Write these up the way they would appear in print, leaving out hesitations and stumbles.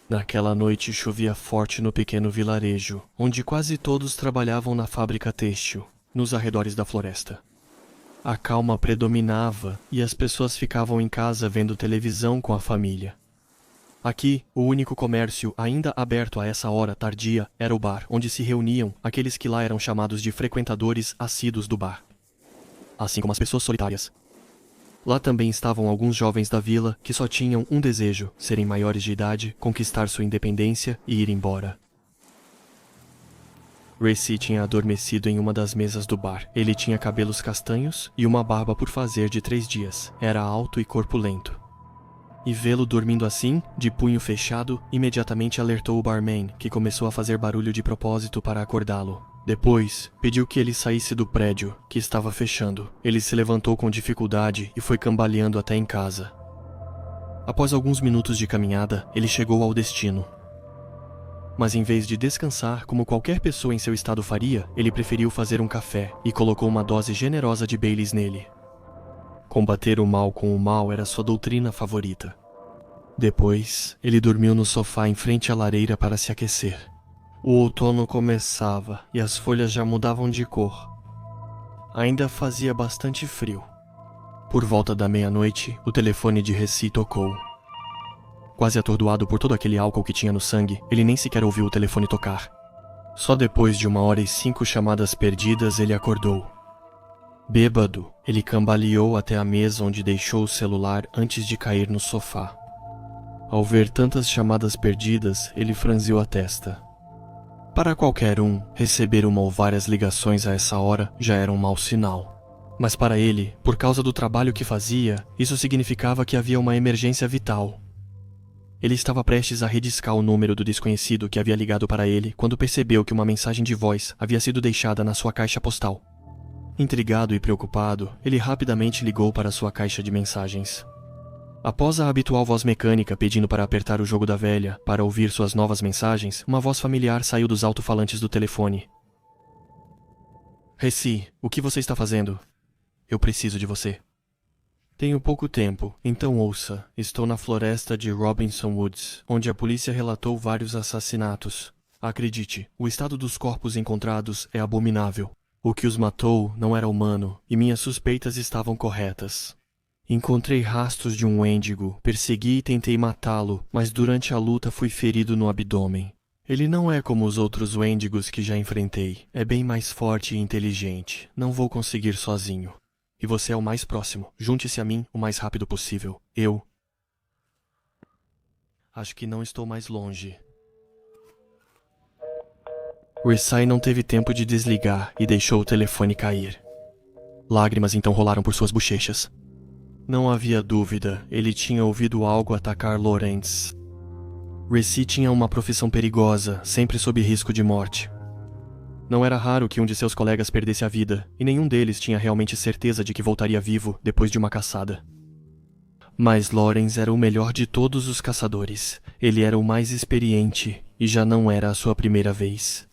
Naquela noite chovia forte no pequeno vilarejo, onde quase todos trabalhavam na fábrica têxtil, nos arredores da floresta. A calma predominava e as pessoas ficavam em casa vendo televisão com a família. Aqui, o único comércio ainda aberto a essa hora tardia era o bar, onde se reuniam aqueles que lá eram chamados de frequentadores assíduos do bar, assim como as pessoas solitárias. Lá também estavam alguns jovens da vila que só tinham um desejo: serem maiores de idade, conquistar sua independência e ir embora. Recy tinha adormecido em uma das mesas do bar. Ele tinha cabelos castanhos e uma barba por fazer de 3 dias. Era alto e corpulento. E vê-lo dormindo assim, de punho fechado, imediatamente alertou o barman, que começou a fazer barulho de propósito para acordá-lo. Depois, pediu que ele saísse do prédio, que estava fechando. Ele se levantou com dificuldade e foi cambaleando até em casa. Após alguns minutos de caminhada, ele chegou ao destino. Mas em vez de descansar como qualquer pessoa em seu estado faria, ele preferiu fazer um café e colocou uma dose generosa de Baileys nele. Combater o mal com o mal era sua doutrina favorita. Depois, ele dormiu no sofá em frente à lareira para se aquecer. O outono começava e as folhas já mudavam de cor. Ainda fazia bastante frio. Por volta da meia-noite, o telefone de Recy tocou. Quase atordoado por todo aquele álcool que tinha no sangue, ele nem sequer ouviu o telefone tocar. Só depois de 1h05 chamadas perdidas, ele acordou. Bêbado, ele cambaleou até a mesa onde deixou o celular antes de cair no sofá. Ao ver tantas chamadas perdidas, ele franziu a testa. Para qualquer um, receber uma ou várias ligações a essa hora já era um mau sinal. Mas para ele, por causa do trabalho que fazia, isso significava que havia uma emergência vital. Ele estava prestes a rediscar o número do desconhecido que havia ligado para ele quando percebeu que uma mensagem de voz havia sido deixada na sua caixa postal. Intrigado e preocupado, ele rapidamente ligou para sua caixa de mensagens. Após a habitual voz mecânica pedindo para apertar o jogo da velha para ouvir suas novas mensagens, uma voz familiar saiu dos alto-falantes do telefone. Recy, o que você está fazendo? Eu preciso de você. Tenho pouco tempo, então ouça. Estou na floresta de Robinson Woods, onde a polícia relatou vários assassinatos. Acredite, o estado dos corpos encontrados é abominável. O que os matou não era humano, e minhas suspeitas estavam corretas. Encontrei rastros de um Wendigo, persegui e tentei matá-lo, mas durante a luta fui ferido no abdômen. Ele não é como os outros Wendigos que já enfrentei. É bem mais forte e inteligente. Não vou conseguir sozinho. E você é o mais próximo. Junte-se a mim o mais rápido possível. Acho que não estou mais longe. Recy não teve tempo de desligar e deixou o telefone cair. Lágrimas então rolaram por suas bochechas. Não havia dúvida, ele tinha ouvido algo atacar Lawrence. Recy tinha uma profissão perigosa, sempre sob risco de morte. Não era raro que um de seus colegas perdesse a vida, e nenhum deles tinha realmente certeza de que voltaria vivo depois de uma caçada. Mas Lawrence era o melhor de todos os caçadores. Ele era o mais experiente, e já não era a sua primeira vez.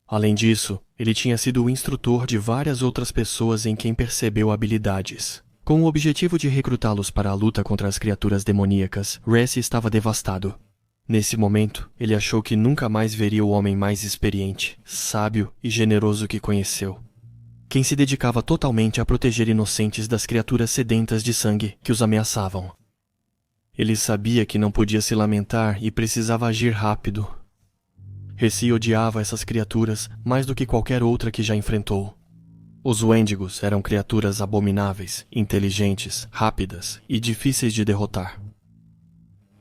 Além disso, ele tinha sido o instrutor de várias outras pessoas em quem percebeu habilidades. Com o objetivo de recrutá-los para a luta contra as criaturas demoníacas, Recy estava devastado. Nesse momento, ele achou que nunca mais veria o homem mais experiente, sábio e generoso que conheceu. Quem se dedicava totalmente a proteger inocentes das criaturas sedentas de sangue que os ameaçavam. Ele sabia que não podia se lamentar e precisava agir rápido. Recy odiava essas criaturas mais do que qualquer outra que já enfrentou. Os Wendigos eram criaturas abomináveis, inteligentes, rápidas e difíceis de derrotar.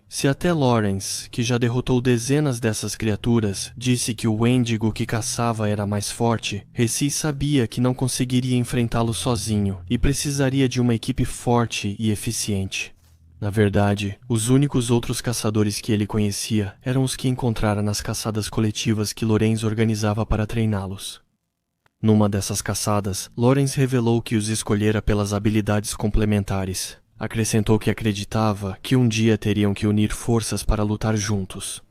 Se até Lawrence, que já derrotou dezenas dessas criaturas, disse que o Wendigo que caçava era mais forte, Recy sabia que não conseguiria enfrentá-lo sozinho e precisaria de uma equipe forte e eficiente. Na verdade, os únicos outros caçadores que ele conhecia eram os que encontrara nas caçadas coletivas que Lawrence organizava para treiná-los. Numa dessas caçadas, Lawrence revelou que os escolhera pelas habilidades complementares. Acrescentou que acreditava que um dia teriam que unir forças para lutar juntos.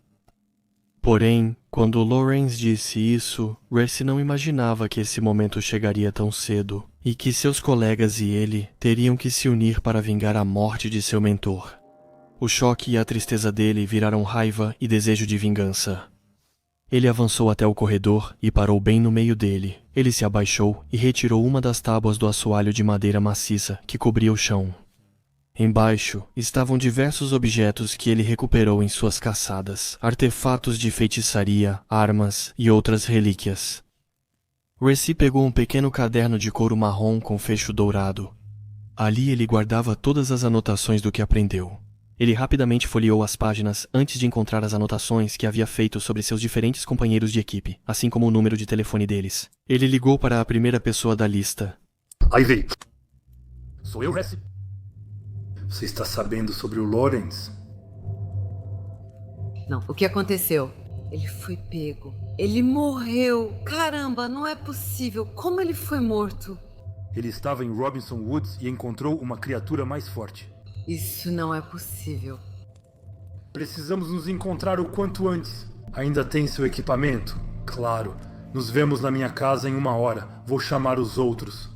Porém, quando Lawrence disse isso, Recy não imaginava que esse momento chegaria tão cedo e que seus colegas e ele teriam que se unir para vingar a morte de seu mentor. O choque e a tristeza dele viraram raiva e desejo de vingança. Ele avançou até o corredor e parou bem no meio dele. Ele se abaixou e retirou uma das tábuas do assoalho de madeira maciça que cobria o chão. Embaixo estavam diversos objetos que ele recuperou em suas caçadas, artefatos de feitiçaria, armas e outras relíquias. Resi pegou um pequeno caderno de couro marrom com fecho dourado. Ali ele guardava todas as anotações do que aprendeu. Ele rapidamente folheou as páginas antes de encontrar as anotações que havia feito sobre seus diferentes companheiros de equipe, assim como o número de telefone deles. Ele ligou para a primeira pessoa da lista. Ivy, sou eu, Resi. Você está sabendo sobre o Lawrence? Não, o que aconteceu? Ele foi pego. Ele morreu. Caramba, não é possível. Como ele foi morto? Ele estava em Robinson Woods e encontrou uma criatura mais forte. Isso não é possível. Precisamos nos encontrar o quanto antes. Ainda tem seu equipamento? Claro. Nos vemos na minha casa em 1 hora. Vou chamar os outros.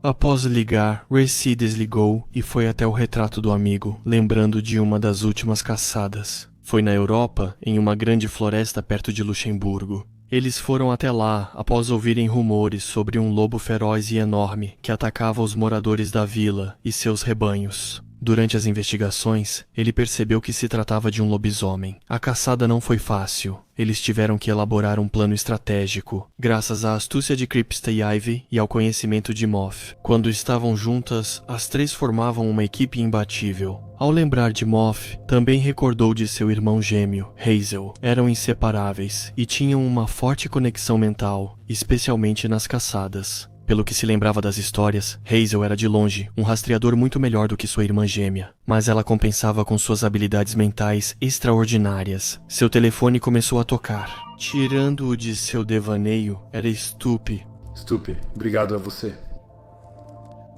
Após ligar, Resi desligou e foi até o retrato do amigo, lembrando de uma das últimas caçadas. Foi na Europa, em uma grande floresta perto de Luxemburgo. Eles foram até lá após ouvirem rumores sobre um lobo feroz e enorme que atacava os moradores da vila e seus rebanhos. Durante as investigações, ele percebeu que se tratava de um lobisomem. A caçada não foi fácil. Eles tiveram que elaborar um plano estratégico, graças à astúcia de Kripsta e Ivy e ao conhecimento de Moth. Quando estavam juntas, as três formavam uma equipe imbatível. Ao lembrar de Moth, também recordou de seu irmão gêmeo, Hazel. Eram inseparáveis e tinham uma forte conexão mental, especialmente nas caçadas. Pelo que se lembrava das histórias, Hazel era de longe um rastreador muito melhor do que sua irmã gêmea, mas ela compensava com suas habilidades mentais extraordinárias. Seu telefone começou a tocar. Tirando-o de seu devaneio, era Stupe. Stupe, obrigado a você.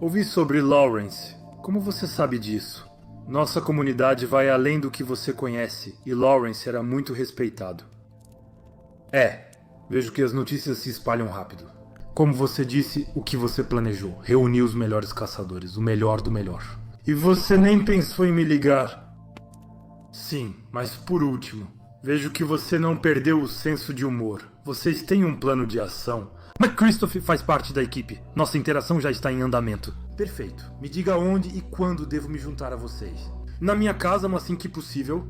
Ouvi sobre Lawrence. Como você sabe disso? Nossa comunidade vai além do que você conhece, e Lawrence era muito respeitado. Vejo que as notícias se espalham rápido. Como você disse, o que você planejou? Reunir os melhores caçadores, o melhor do melhor. E você nem pensou em me ligar. Sim, mas por último, vejo que você não perdeu o senso de humor. Vocês têm um plano de ação. Mas Christopher faz parte da equipe. Nossa interação já está em andamento. Perfeito. Me diga onde e quando devo me juntar a vocês. Na minha casa, mas assim que possível.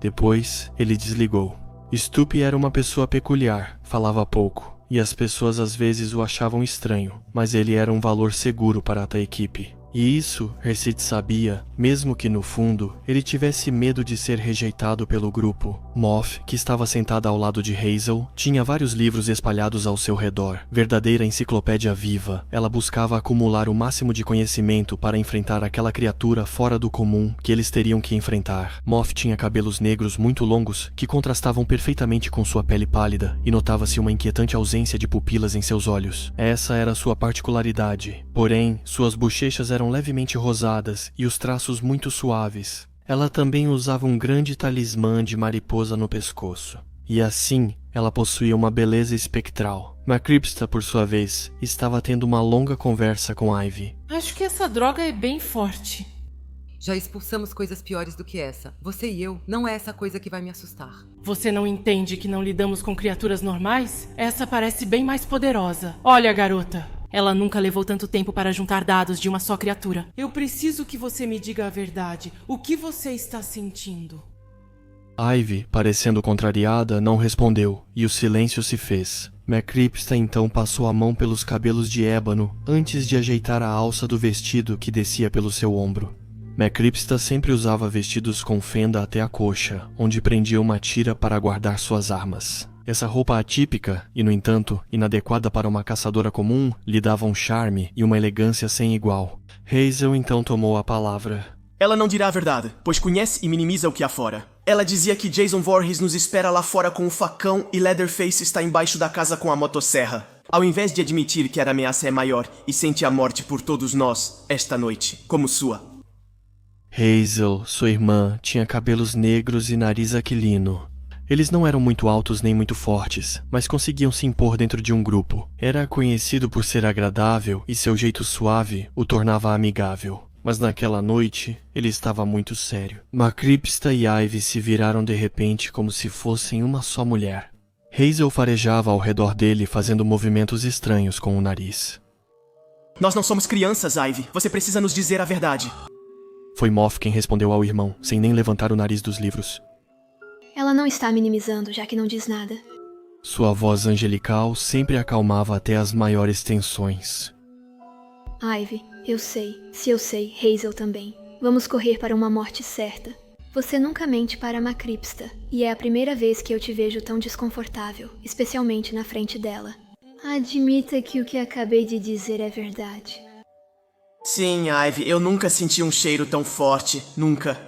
Depois, ele desligou. Stupe era uma pessoa peculiar, falava pouco. E as pessoas às vezes o achavam estranho, mas ele era um valor seguro para a equipe. E isso, Hercite sabia, mesmo que no fundo, ele tivesse medo de ser rejeitado pelo grupo. Moth, que estava sentada ao lado de Hazel, tinha vários livros espalhados ao seu redor. Verdadeira enciclopédia viva, ela buscava acumular o máximo de conhecimento para enfrentar aquela criatura fora do comum que eles teriam que enfrentar. Moth tinha cabelos negros muito longos que contrastavam perfeitamente com sua pele pálida e notava-se uma inquietante ausência de pupilas em seus olhos. Essa era sua particularidade. Porém, suas bochechas eram levemente rosadas e os traços muito suaves. Ela também usava um grande talismã de mariposa no pescoço. E assim, ela possuía uma beleza espectral. Macripsta, por sua vez, estava tendo uma longa conversa com Ivy. Acho que essa droga é bem forte. Já expulsamos coisas piores do que essa. Você e eu, não é essa coisa que vai me assustar. Você não entende que não lidamos com criaturas normais? Essa parece bem mais poderosa. Olha, garota. Ela nunca levou tanto tempo para juntar dados de uma só criatura. Eu preciso que você me diga a verdade. O que você está sentindo? Ivy, parecendo contrariada, não respondeu, e o silêncio se fez. Macripsta então passou a mão pelos cabelos de ébano antes de ajeitar a alça do vestido que descia pelo seu ombro. Macripsta sempre usava vestidos com fenda até a coxa, onde prendia uma tira para guardar suas armas. Essa roupa atípica, e no entanto, inadequada para uma caçadora comum, lhe dava um charme e uma elegância sem igual. Hazel então tomou a palavra. Ela não dirá a verdade, pois conhece e minimiza o que há fora. Ela dizia que Jason Voorhees nos espera lá fora com o facão e Leatherface está embaixo da casa com a motosserra. Ao invés de admitir que a ameaça é maior e sente a morte por todos nós, esta noite, como sua. Hazel, sua irmã, tinha cabelos negros e nariz aquilino. Eles não eram muito altos nem muito fortes, mas conseguiam se impor dentro de um grupo. Era conhecido por ser agradável e seu jeito suave o tornava amigável. Mas naquela noite, ele estava muito sério. Macripsta e Ivy se viraram de repente como se fossem uma só mulher. Hazel farejava ao redor dele, fazendo movimentos estranhos com o nariz. Nós não somos crianças, Ivy. Você precisa nos dizer a verdade. Foi Moff quem respondeu ao irmão, sem nem levantar o nariz dos livros. Ela não está minimizando, já que não diz nada. Sua voz angelical sempre acalmava até as maiores tensões. Ivy, eu sei. Se eu sei, Hazel também. Vamos correr para uma morte certa. Você nunca mente para Macripsta, e é a primeira vez que eu te vejo tão desconfortável, especialmente na frente dela. Admita que o que acabei de dizer é verdade. Sim, Ivy, eu nunca senti um cheiro tão forte. Nunca.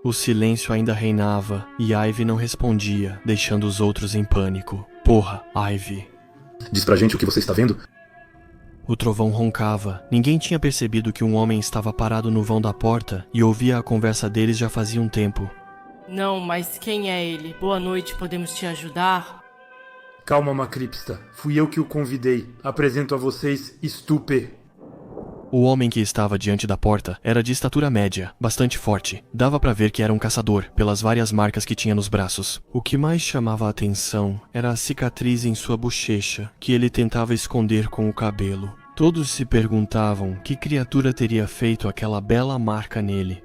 O silêncio ainda reinava, e Ivy não respondia, deixando os outros em pânico. Porra, Ivy. Diz pra gente o que você está vendo? O trovão roncava. Ninguém tinha percebido que um homem estava parado no vão da porta e ouvia a conversa deles já fazia um tempo. Não, mas quem é ele? Boa noite, podemos te ajudar? Calma, Macripsta. Fui eu que o convidei. Apresento a vocês Stupe. O homem que estava diante da porta era de estatura média, bastante forte. Dava pra ver que era um caçador, pelas várias marcas que tinha nos braços. O que mais chamava a atenção era a cicatriz em sua bochecha, que ele tentava esconder com o cabelo. Todos se perguntavam que criatura teria feito aquela bela marca nele.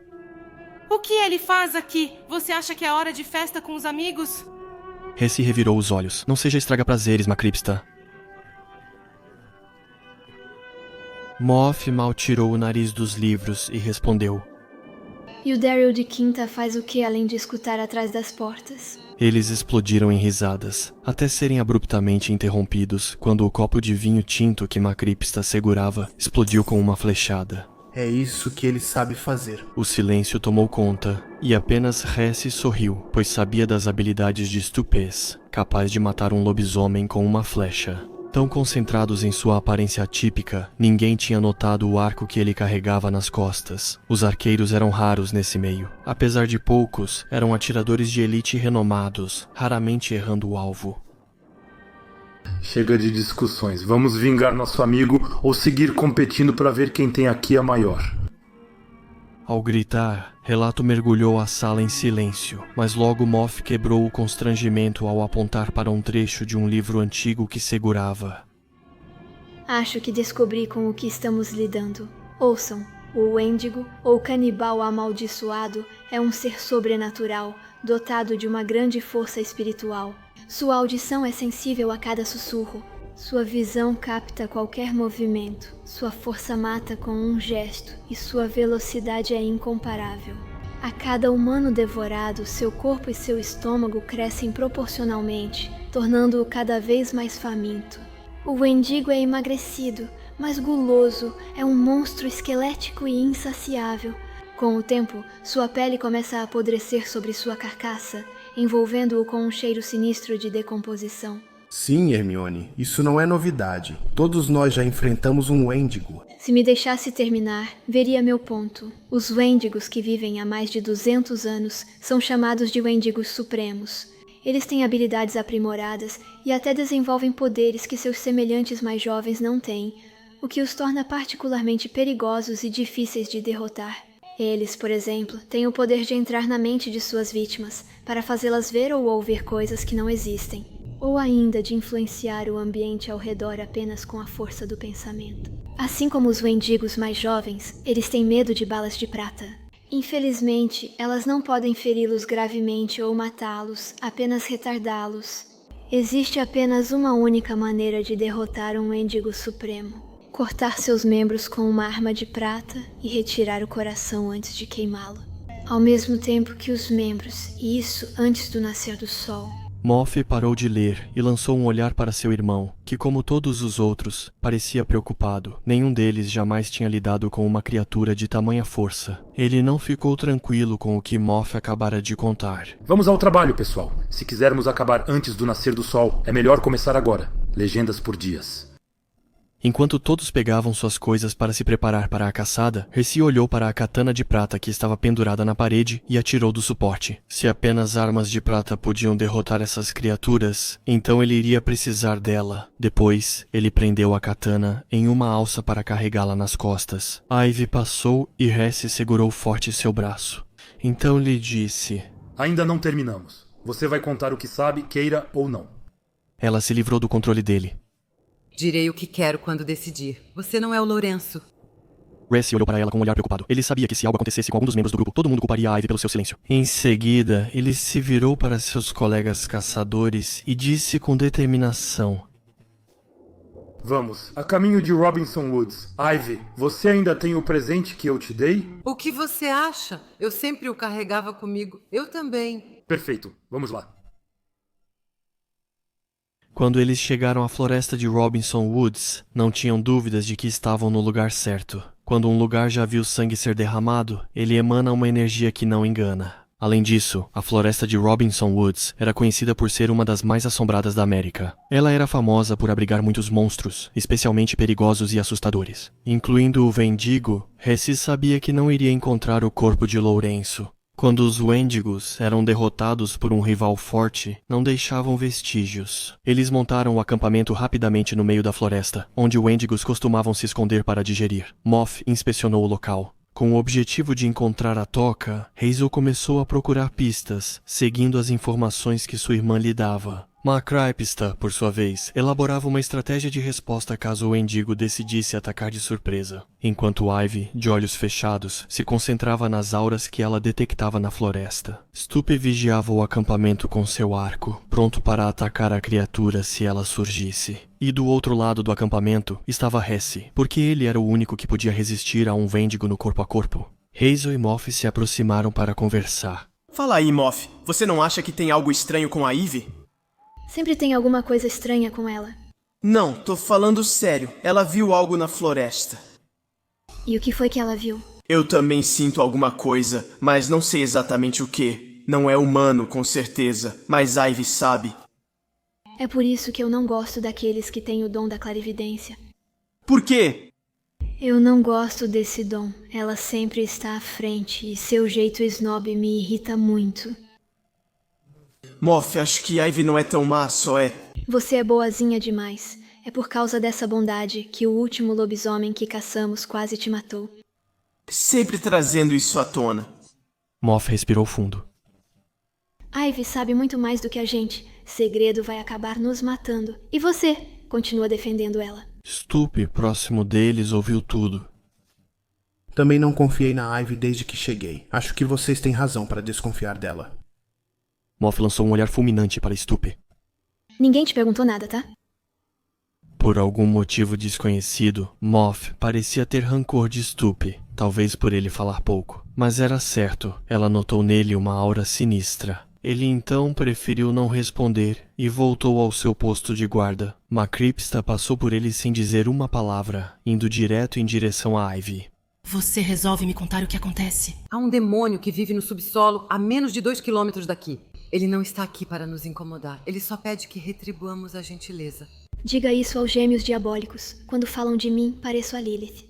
O que ele faz aqui? Você acha que é hora de festa com os amigos? Hesse revirou os olhos. Não seja estraga-prazeres, Macripsta. Moff mal tirou o nariz dos livros e respondeu. E o Daryl de Quinta faz o que além de escutar atrás das portas? Eles explodiram em risadas, até serem abruptamente interrompidos quando o copo de vinho tinto que Macripsta segurava explodiu com uma flechada. É isso que ele sabe fazer. O silêncio tomou conta, e apenas Hesse sorriu, pois sabia das habilidades de Stupes, capaz de matar um lobisomem com uma flecha. Tão concentrados em sua aparência atípica, ninguém tinha notado o arco que ele carregava nas costas. Os arqueiros eram raros nesse meio. Apesar de poucos, eram atiradores de elite renomados, raramente errando o alvo. Chega de discussões. Vamos vingar nosso amigo ou seguir competindo para ver quem tem aqui a maior. Ao gritar, Relato mergulhou a sala em silêncio, mas logo Moff quebrou o constrangimento ao apontar para um trecho de um livro antigo que segurava. Acho que descobri com o que estamos lidando. Ouçam, o Wendigo, ou canibal amaldiçoado, é um ser sobrenatural, dotado de uma grande força espiritual. Sua audição é sensível a cada sussurro. Sua visão capta qualquer movimento, sua força mata com um gesto e sua velocidade é incomparável. A cada humano devorado, seu corpo e seu estômago crescem proporcionalmente, tornando-o cada vez mais faminto. O Wendigo é emagrecido, mas guloso, é um monstro esquelético e insaciável. Com o tempo, sua pele começa a apodrecer sobre sua carcaça, envolvendo-o com um cheiro sinistro de decomposição. Sim, Hermione, isso não é novidade. Todos nós já enfrentamos um Wendigo. Se me deixasse terminar, veria meu ponto. Os Wendigos que vivem há mais de 200 anos são chamados de Wendigos Supremos. Eles têm habilidades aprimoradas e até desenvolvem poderes que seus semelhantes mais jovens não têm, o que os torna particularmente perigosos e difíceis de derrotar. Eles, por exemplo, têm o poder de entrar na mente de suas vítimas para fazê-las ver ou ouvir coisas que não existem, ou ainda de influenciar o ambiente ao redor apenas com a força do pensamento. Assim como os Wendigos mais jovens, eles têm medo de balas de prata. Infelizmente, elas não podem feri-los gravemente ou matá-los, apenas retardá-los. Existe apenas uma única maneira de derrotar um Wendigo Supremo: cortar seus membros com uma arma de prata e retirar o coração antes de queimá-lo. Ao mesmo tempo que os membros, e isso antes do nascer do sol. Moff parou de ler e lançou um olhar para seu irmão, que, como todos os outros, parecia preocupado. Nenhum deles jamais tinha lidado com uma criatura de tamanha força. Ele não ficou tranquilo com o que Moff acabara de contar. Vamos ao trabalho, pessoal. Se quisermos acabar antes do nascer do sol, é melhor começar agora. Legendas por dias. Enquanto todos pegavam suas coisas para se preparar para a caçada, Resi olhou para a katana de prata que estava pendurada na parede e atirou do suporte. Se apenas armas de prata podiam derrotar essas criaturas, então ele iria precisar dela. Depois, ele prendeu a katana em uma alça para carregá-la nas costas. Ivy passou e Resi segurou forte seu braço. Então lhe disse: Ainda não terminamos. Você vai contar o que sabe, queira ou não. Ela se livrou do controle dele. Direi o que quero quando decidir. Você não é o Lourenço. Resi olhou para ela com um olhar preocupado. Ele sabia que se algo acontecesse com algum dos membros do grupo, todo mundo culparia a Ivy pelo seu silêncio. Em seguida, ele se virou para seus colegas caçadores e disse com determinação: Vamos, a caminho de Robinson Woods. Ivy, você ainda tem o presente que eu te dei? O que você acha? Eu sempre o carregava comigo. Eu também. Perfeito, vamos lá. Quando eles chegaram à floresta de Robinson Woods, não tinham dúvidas de que estavam no lugar certo. Quando um lugar já viu sangue ser derramado, ele emana uma energia que não engana. Além disso, a floresta de Robinson Woods era conhecida por ser uma das mais assombradas da América. Ela era famosa por abrigar muitos monstros, especialmente perigosos e assustadores. Incluindo o Wendigo, Resi sabia que não iria encontrar o corpo de Lourenço. Quando os Wendigos eram derrotados por um rival forte, não deixavam vestígios. Eles montaram o acampamento rapidamente no meio da floresta, onde Wendigos costumavam se esconder para digerir. Moff inspecionou o local. Com o objetivo de encontrar a toca, Hazel começou a procurar pistas, seguindo as informações que sua irmã lhe dava. Macrypsta, por sua vez, elaborava uma estratégia de resposta caso o Wendigo decidisse atacar de surpresa, enquanto Ivy, de olhos fechados, se concentrava nas auras que ela detectava na floresta. Stupe vigiava o acampamento com seu arco, pronto para atacar a criatura se ela surgisse. E do outro lado do acampamento estava Resi, porque ele era o único que podia resistir a um Wendigo no corpo a corpo. Hazel e Moff se aproximaram para conversar. Fala aí, Moff. Você não acha que tem algo estranho com a Ivy? Sempre tem alguma coisa estranha com ela. Não, tô falando sério. Ela viu algo na floresta. E o que foi que ela viu? Eu também sinto alguma coisa, mas não sei exatamente o que. Não é humano, com certeza, mas Ivy sabe. É por isso que eu não gosto daqueles que têm o dom da clarividência. Por quê? Eu não gosto desse dom. Ela sempre está à frente e seu jeito snob me irrita muito. Moff, acho que Ivy não é tão má, só é... Você é boazinha demais. É por causa dessa bondade que o último lobisomem que caçamos quase te matou. Sempre trazendo isso à tona. Moff respirou fundo. Ivy sabe muito mais do que a gente. Segredo vai acabar nos matando. E você? Continua defendendo ela. Stupe, próximo deles, ouviu tudo. Também não confiei na Ivy desde que cheguei. Acho que vocês têm razão para desconfiar dela. Moff lançou um olhar fulminante para Stupe. Ninguém te perguntou nada, tá? Por algum motivo desconhecido, Moff parecia ter rancor de Stupe, talvez por ele falar pouco. Mas era certo, ela notou nele uma aura sinistra. Ele então preferiu não responder e voltou ao seu posto de guarda. Macrypsta passou por ele sem dizer uma palavra, indo direto em direção a Ivy. Você resolve me contar o que acontece? Há um demônio que vive no subsolo a menos de 2 quilômetros daqui. Ele não está aqui para nos incomodar. Ele só pede que retribuamos a gentileza. Diga isso aos gêmeos diabólicos. Quando falam de mim, pareço a Lilith.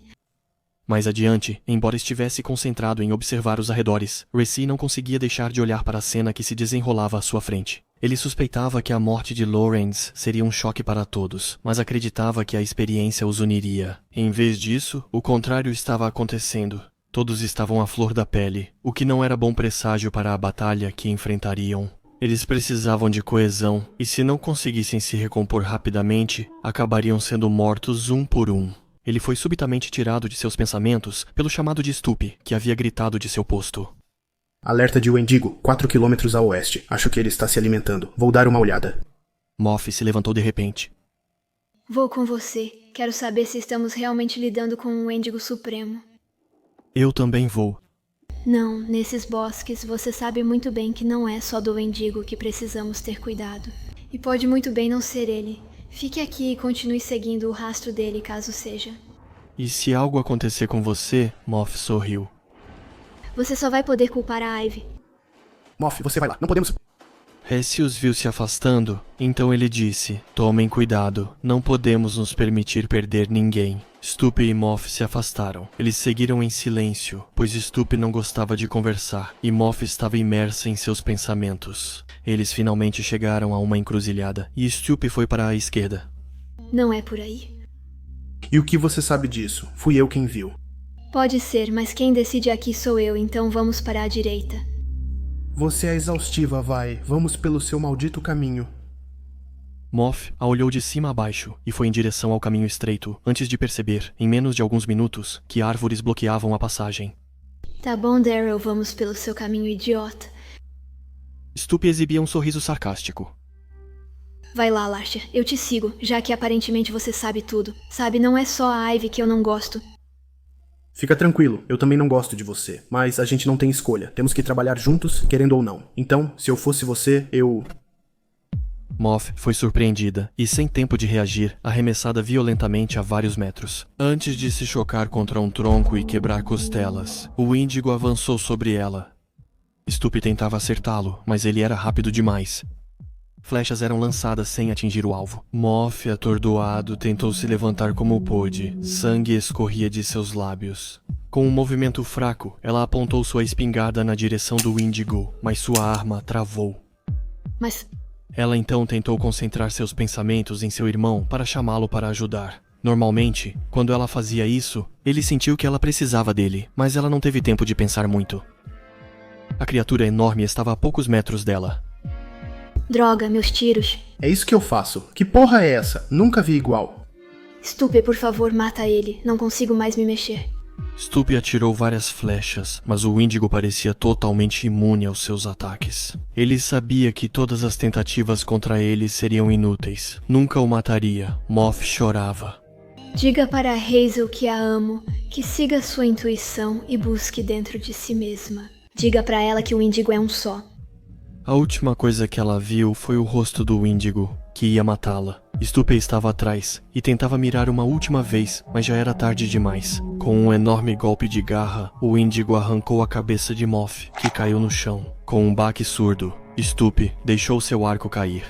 Mais adiante, embora estivesse concentrado em observar os arredores, Resi não conseguia deixar de olhar para a cena que se desenrolava à sua frente. Ele suspeitava que a morte de Lawrence seria um choque para todos, mas acreditava que a experiência os uniria. Em vez disso, o contrário estava acontecendo. Todos estavam à flor da pele, o que não era bom presságio para a batalha que enfrentariam. Eles precisavam de coesão, e se não conseguissem se recompor rapidamente, acabariam sendo mortos um por um. Ele foi subitamente tirado de seus pensamentos pelo chamado de Stupe, que havia gritado de seu posto. Alerta de Wendigo, 4 km a oeste. Acho que ele está se alimentando. Vou dar uma olhada. Moff se levantou de repente. Vou com você. Quero saber se estamos realmente lidando com um Wendigo supremo. Eu também vou. Não, nesses bosques você sabe muito bem que não é só do Wendigo que precisamos ter cuidado. E pode muito bem não ser ele. Fique aqui e continue seguindo o rastro dele caso seja. E se algo acontecer com você, Moff sorriu. Você só vai poder culpar a Ivy. Moff, você vai lá. Não podemos... Hesse os viu se afastando, então ele disse: tomem cuidado, não podemos nos permitir perder ninguém. Stupe e Moff se afastaram. Eles seguiram em silêncio, pois Stupe não gostava de conversar e Moff estava imersa em seus pensamentos. Eles finalmente chegaram a uma encruzilhada e Stupe foi para a esquerda. Não é por aí. E o que você sabe disso? Fui eu quem viu. Pode ser, mas quem decide aqui sou eu, então vamos para a direita. Você é exaustiva, vai. Vamos pelo seu maldito caminho. Moff a olhou de cima a baixo e foi em direção ao caminho estreito, antes de perceber, em menos de alguns minutos, que árvores bloqueavam a passagem. Tá bom, Daryl, vamos pelo seu caminho, idiota. Stupe exibia um sorriso sarcástico. Vai lá, Larcher, eu te sigo, já que aparentemente você sabe tudo. Sabe, não é só a Ivy que eu não gosto. Fica tranquilo, eu também não gosto de você. Mas a gente não tem escolha. Temos que trabalhar juntos, querendo ou não. Então, se eu fosse você, eu... Moff foi surpreendida e, sem tempo de reagir, arremessada violentamente a vários metros. Antes de se chocar contra um tronco e quebrar costelas, o índigo avançou sobre ela. Stupe tentava acertá-lo, mas ele era rápido demais. Flechas eram lançadas sem atingir o alvo. Moff, atordoado, tentou se levantar como pôde. Sangue escorria de seus lábios. Com um movimento fraco, ela apontou sua espingarda na direção do índigo, mas sua arma travou. Mas... Ela então tentou concentrar seus pensamentos em seu irmão para chamá-lo para ajudar. Normalmente, quando ela fazia isso, ele sentiu que ela precisava dele, mas ela não teve tempo de pensar muito. A criatura enorme estava a poucos metros dela. Droga, meus tiros. É isso que eu faço. Que porra é essa? Nunca vi igual. Stupe, por favor, mata ele. Não consigo mais me mexer. Stupe atirou várias flechas, mas o índigo parecia totalmente imune aos seus ataques. Ele sabia que todas as tentativas contra ele seriam inúteis. Nunca o mataria. Moff chorava. Diga para Hazel que a amo, que siga sua intuição e busque dentro de si mesma. Diga para ela que o índigo é um só. A última coisa que ela viu foi o rosto do índigo, que ia matá-la. Stupe estava atrás e tentava mirar uma última vez, mas já era tarde demais. Com um enorme golpe de garra, o índigo arrancou a cabeça de Moff, que caiu no chão. Com um baque surdo, Stupe deixou seu arco cair.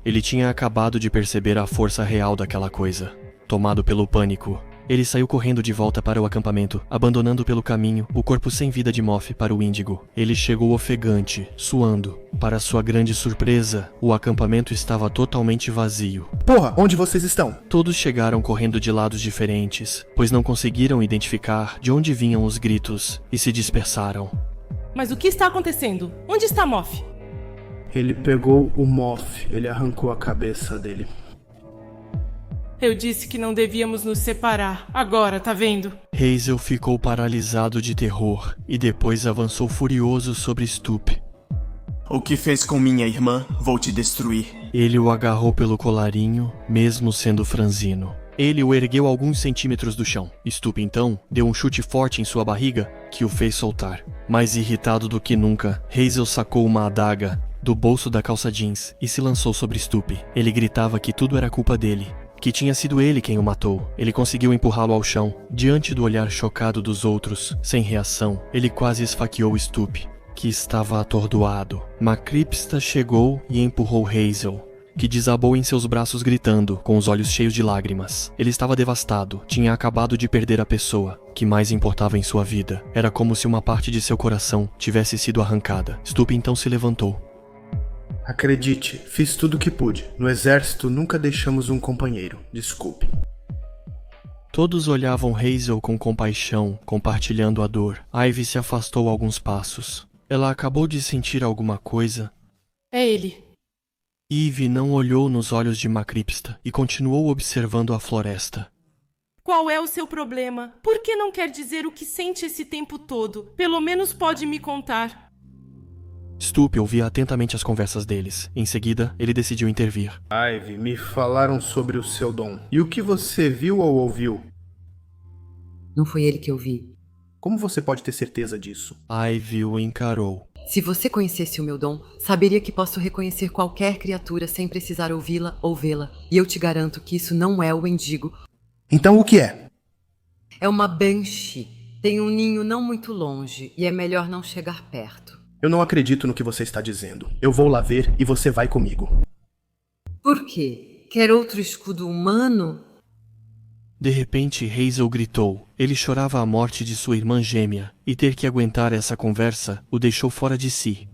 Ele tinha acabado de perceber a força real daquela coisa. Tomado pelo pânico, ele saiu correndo de volta para o acampamento, abandonando pelo caminho o corpo sem vida de Moff para o índigo. Ele chegou ofegante, suando. Para sua grande surpresa, o acampamento estava totalmente vazio. Porra, onde vocês estão? Todos chegaram correndo de lados diferentes, pois não conseguiram identificar de onde vinham os gritos e se dispersaram. Mas o que está acontecendo? Onde está Moff? Ele pegou o Moff, ele arrancou a cabeça dele. Eu disse que não devíamos nos separar. Agora, tá vendo? Hazel ficou paralisado de terror e depois avançou furioso sobre Stupe. O que fez com minha irmã, vou te destruir. Ele o agarrou pelo colarinho, mesmo sendo franzino. Ele o ergueu alguns centímetros do chão. Stupe, então, deu um chute forte em sua barriga, que o fez soltar. Mais irritado do que nunca, Hazel sacou uma adaga do bolso da calça jeans e se lançou sobre Stupe. Ele gritava que tudo era culpa dele, que tinha sido ele quem o matou. Ele conseguiu empurrá-lo ao chão. Diante do olhar chocado dos outros, sem reação, ele quase esfaqueou Stupe, que estava atordoado. Macripsta chegou e empurrou Hazel, que desabou em seus braços gritando, com os olhos cheios de lágrimas. Ele estava devastado, tinha acabado de perder a pessoa que mais importava em sua vida. Era como se uma parte de seu coração tivesse sido arrancada. Stupe então se levantou. Acredite, fiz tudo o que pude. No exército nunca deixamos um companheiro. Desculpe. Todos olhavam Hazel com compaixão, compartilhando a dor. Ivy se afastou alguns passos. Ela acabou de sentir alguma coisa. É ele. Eve não olhou nos olhos de Macripsta e continuou observando a floresta. Qual é o seu problema? Por que não quer dizer o que sente esse tempo todo? Pelo menos pode me contar. Stupe ouvia atentamente as conversas deles. Em seguida, ele decidiu intervir. Ivy, me falaram sobre o seu dom. E o que você viu ou ouviu? Não foi ele que eu vi. Como você pode ter certeza disso? Ivy o encarou. Se você conhecesse o meu dom, saberia que posso reconhecer qualquer criatura sem precisar ouvi-la ou vê-la. E eu te garanto que isso não é o Wendigo. Então o que é? É uma Banshee. Tem um ninho não muito longe e é melhor não chegar perto. Eu não acredito no que você está dizendo. Eu vou lá ver e você vai comigo. Por quê? Quer outro escudo humano? De repente, Hazel gritou. Ele chorava a morte de sua irmã gêmea, e ter que aguentar essa conversa o deixou fora de si.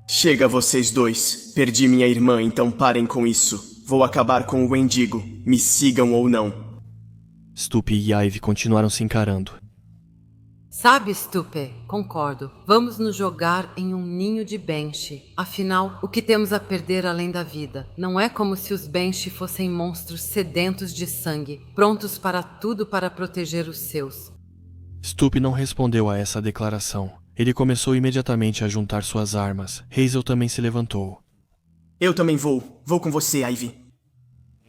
Chega vocês dois. Perdi minha irmã, então parem com isso. Vou acabar com o Wendigo. Me sigam ou não. Stupe e Ivy continuaram se encarando. Sabe, Stupe, concordo. Vamos nos jogar em um ninho de Banshee. Afinal, o que temos a perder além da vida? Não é como se os Banshee fossem monstros sedentos de sangue, prontos para tudo para proteger os seus. Stupe não respondeu a essa declaração. Ele começou imediatamente a juntar suas armas. Hazel também se levantou. Eu também vou. Vou com você, Ivy.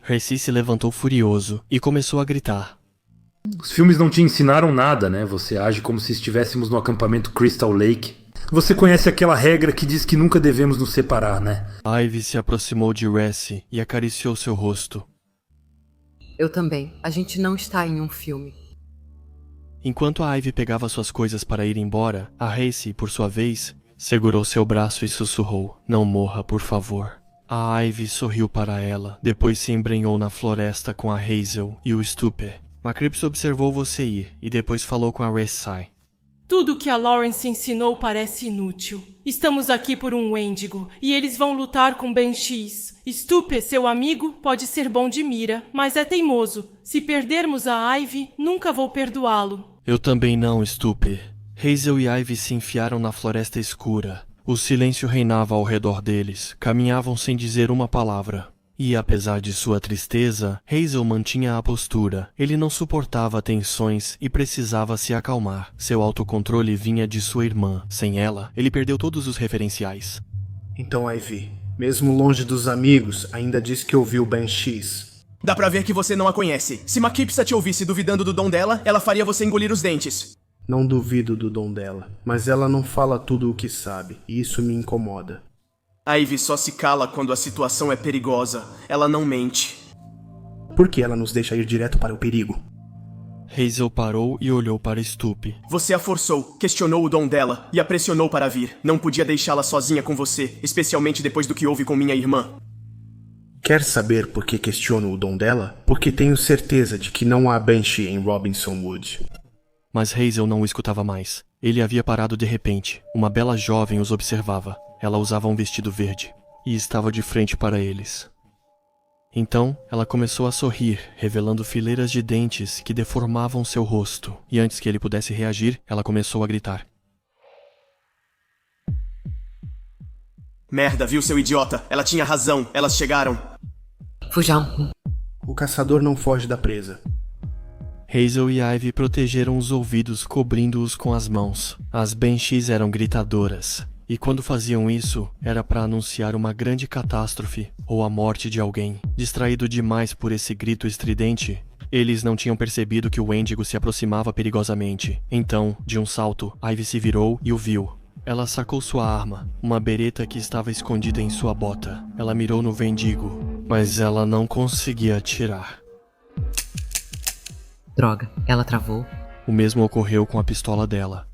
Percy se levantou furioso e começou a gritar. Os filmes não te ensinaram nada, né? Você age como se estivéssemos no acampamento Crystal Lake. Você conhece aquela regra que diz que nunca devemos nos separar, né? Ivy se aproximou de Ressie e acariciou seu rosto. Eu também. A gente não está em um filme. Enquanto a Ivy pegava suas coisas para ir embora, a Ressie, por sua vez, segurou seu braço e sussurrou: "Não morra, por favor." A Ivy sorriu para ela, depois se embrenhou na floresta com a Hazel e o Stupe. Macrypts observou você ir e depois falou com a Ressie. Tudo que a Lawrence ensinou parece inútil. Estamos aqui por um Wendigo, e eles vão lutar com Banshees. Stupe, seu amigo, pode ser bom de mira, mas é teimoso. Se perdermos a Ivy, nunca vou perdoá-lo. Eu também não, Stupe. Hazel e Ivy se enfiaram na floresta escura. O silêncio reinava ao redor deles. Caminhavam sem dizer uma palavra. E apesar de sua tristeza, Hazel mantinha a postura. Ele não suportava tensões e precisava se acalmar. Seu autocontrole vinha de sua irmã. Sem ela, ele perdeu todos os referenciais. Então, Ivy, mesmo longe dos amigos, ainda diz que ouviu Banshees. Dá pra ver que você não a conhece. Se Makipsa te ouvisse duvidando do dom dela, ela faria você engolir os dentes. Não duvido do dom dela, mas ela não fala tudo o que sabe, e isso me incomoda. A Ivy só se cala quando a situação é perigosa. Ela não mente. Por que ela nos deixa ir direto para o perigo? Hazel parou e olhou para Stupe. Você a forçou, questionou o dom dela e a pressionou para vir. Não podia deixá-la sozinha com você, especialmente depois do que houve com minha irmã. Quer saber por que questiono o dom dela? Porque tenho certeza de que não há Banshee em Robinson Wood. Mas Hazel não o escutava mais. Ele havia parado de repente. Uma bela jovem os observava. Ela usava um vestido verde e estava de frente para eles. Então, ela começou a sorrir, revelando fileiras de dentes que deformavam seu rosto. E antes que ele pudesse reagir, ela começou a gritar. Merda, viu, seu idiota? Ela tinha razão. Elas chegaram. Fujam. O caçador não foge da presa. Hazel e Ivy protegeram os ouvidos, cobrindo-os com as mãos. As Banshees eram gritadoras. E quando faziam isso, era para anunciar uma grande catástrofe ou a morte de alguém. Distraído demais por esse grito estridente, eles não tinham percebido que o Wendigo se aproximava perigosamente. Então, de um salto, Ivy se virou e o viu. Ela sacou sua arma, uma bereta que estava escondida em sua bota. Ela mirou no Wendigo, mas ela não conseguia atirar. Droga, ela travou. O mesmo ocorreu com a pistola dela.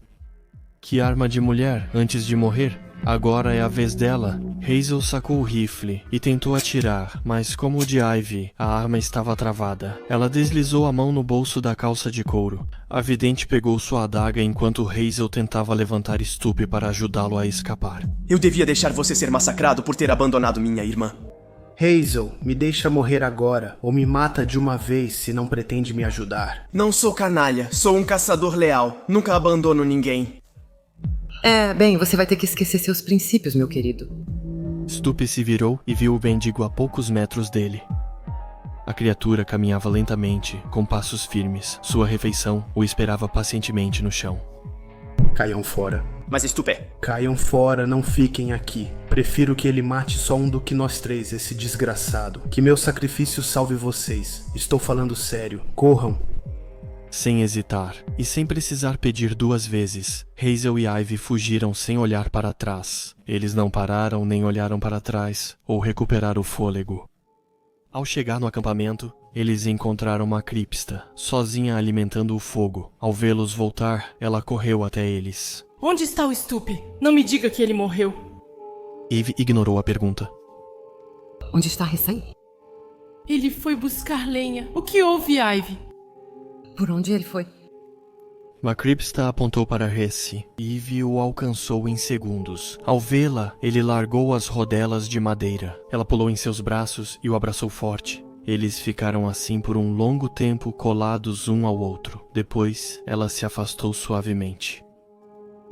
Que arma de mulher, antes de morrer? Agora é a vez dela. Hazel sacou o rifle e tentou atirar, mas como o de Ivy, a arma estava travada. Ela deslizou a mão no bolso da calça de couro. A vidente pegou sua adaga enquanto Hazel tentava levantar Stupe para ajudá-lo a escapar. Eu devia deixar você ser massacrado por ter abandonado minha irmã. Hazel, me deixa morrer agora, ou me mata de uma vez se não pretende me ajudar. Não sou canalha, sou um caçador leal. Nunca abandono ninguém. Bem, você vai ter que esquecer seus princípios, meu querido. Stupe se virou e viu o Wendigo a poucos metros dele. A criatura caminhava lentamente, com passos firmes. Sua refeição o esperava pacientemente no chão. Caiam fora. Mas Stupe. Caiam fora, não fiquem aqui. Prefiro que ele mate só um do que nós três, esse desgraçado. Que meu sacrifício salve vocês. Estou falando sério. Corram. Sem hesitar, e sem precisar pedir duas vezes, Hazel e Ivy fugiram sem olhar para trás. Eles não pararam nem olharam para trás, ou recuperaram o fôlego. Ao chegar no acampamento, eles encontraram Macripsta, sozinha alimentando o fogo. Ao vê-los voltar, ela correu até eles. Onde está o Stupe? Não me diga que ele morreu. Eve ignorou a pergunta. Onde está Ressai? Ele foi buscar lenha. O que houve, Ivy? Por onde ele foi? Macripsta apontou para Hesse. Eve o alcançou em segundos. Ao vê-la, ele largou as rodelas de madeira. Ela pulou em seus braços e o abraçou forte. Eles ficaram assim por um longo tempo colados um ao outro. Depois, ela se afastou suavemente.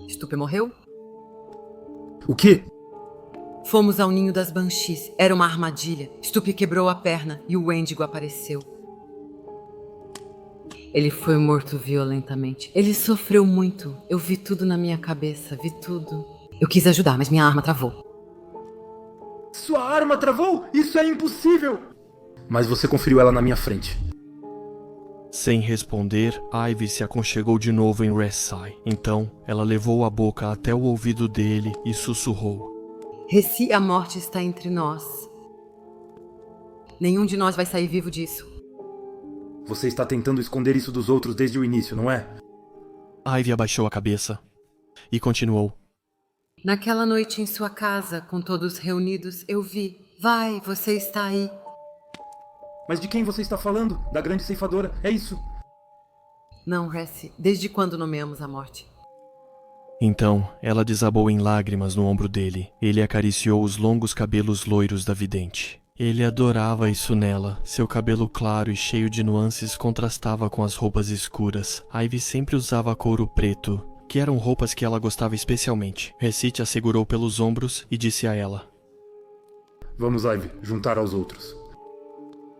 Stupe morreu? O quê? Fomos ao ninho das Banshees. Era uma armadilha. Stupe quebrou a perna e o Wendigo apareceu. Ele foi morto violentamente. Ele sofreu muito. Eu vi tudo na minha cabeça, vi tudo. Eu quis ajudar, mas minha arma travou. Sua arma travou? Isso é impossível! Mas você conferiu ela na minha frente. Sem responder, Ivy se aconchegou de novo em Ressai. Então, ela levou a boca até o ouvido dele e sussurrou. Ressi, a morte está entre nós. Nenhum de nós vai sair vivo disso. Você está tentando esconder isso dos outros desde o início, não é? Ivy abaixou a cabeça e continuou. Naquela noite em sua casa, com todos reunidos, eu vi. Vai, você está aí. Mas de quem você está falando? Da grande ceifadora, é isso? Não, Ressi. Desde quando nomeamos a morte? Então, ela desabou em lágrimas no ombro dele. Ele acariciou os longos cabelos loiros da vidente. Ele adorava isso nela. Seu cabelo claro e cheio de nuances contrastava com as roupas escuras. Ivy sempre usava couro preto, que eram roupas que ela gostava especialmente. Recite a segurou pelos ombros e disse a ela. Vamos, Ivy, juntar aos outros.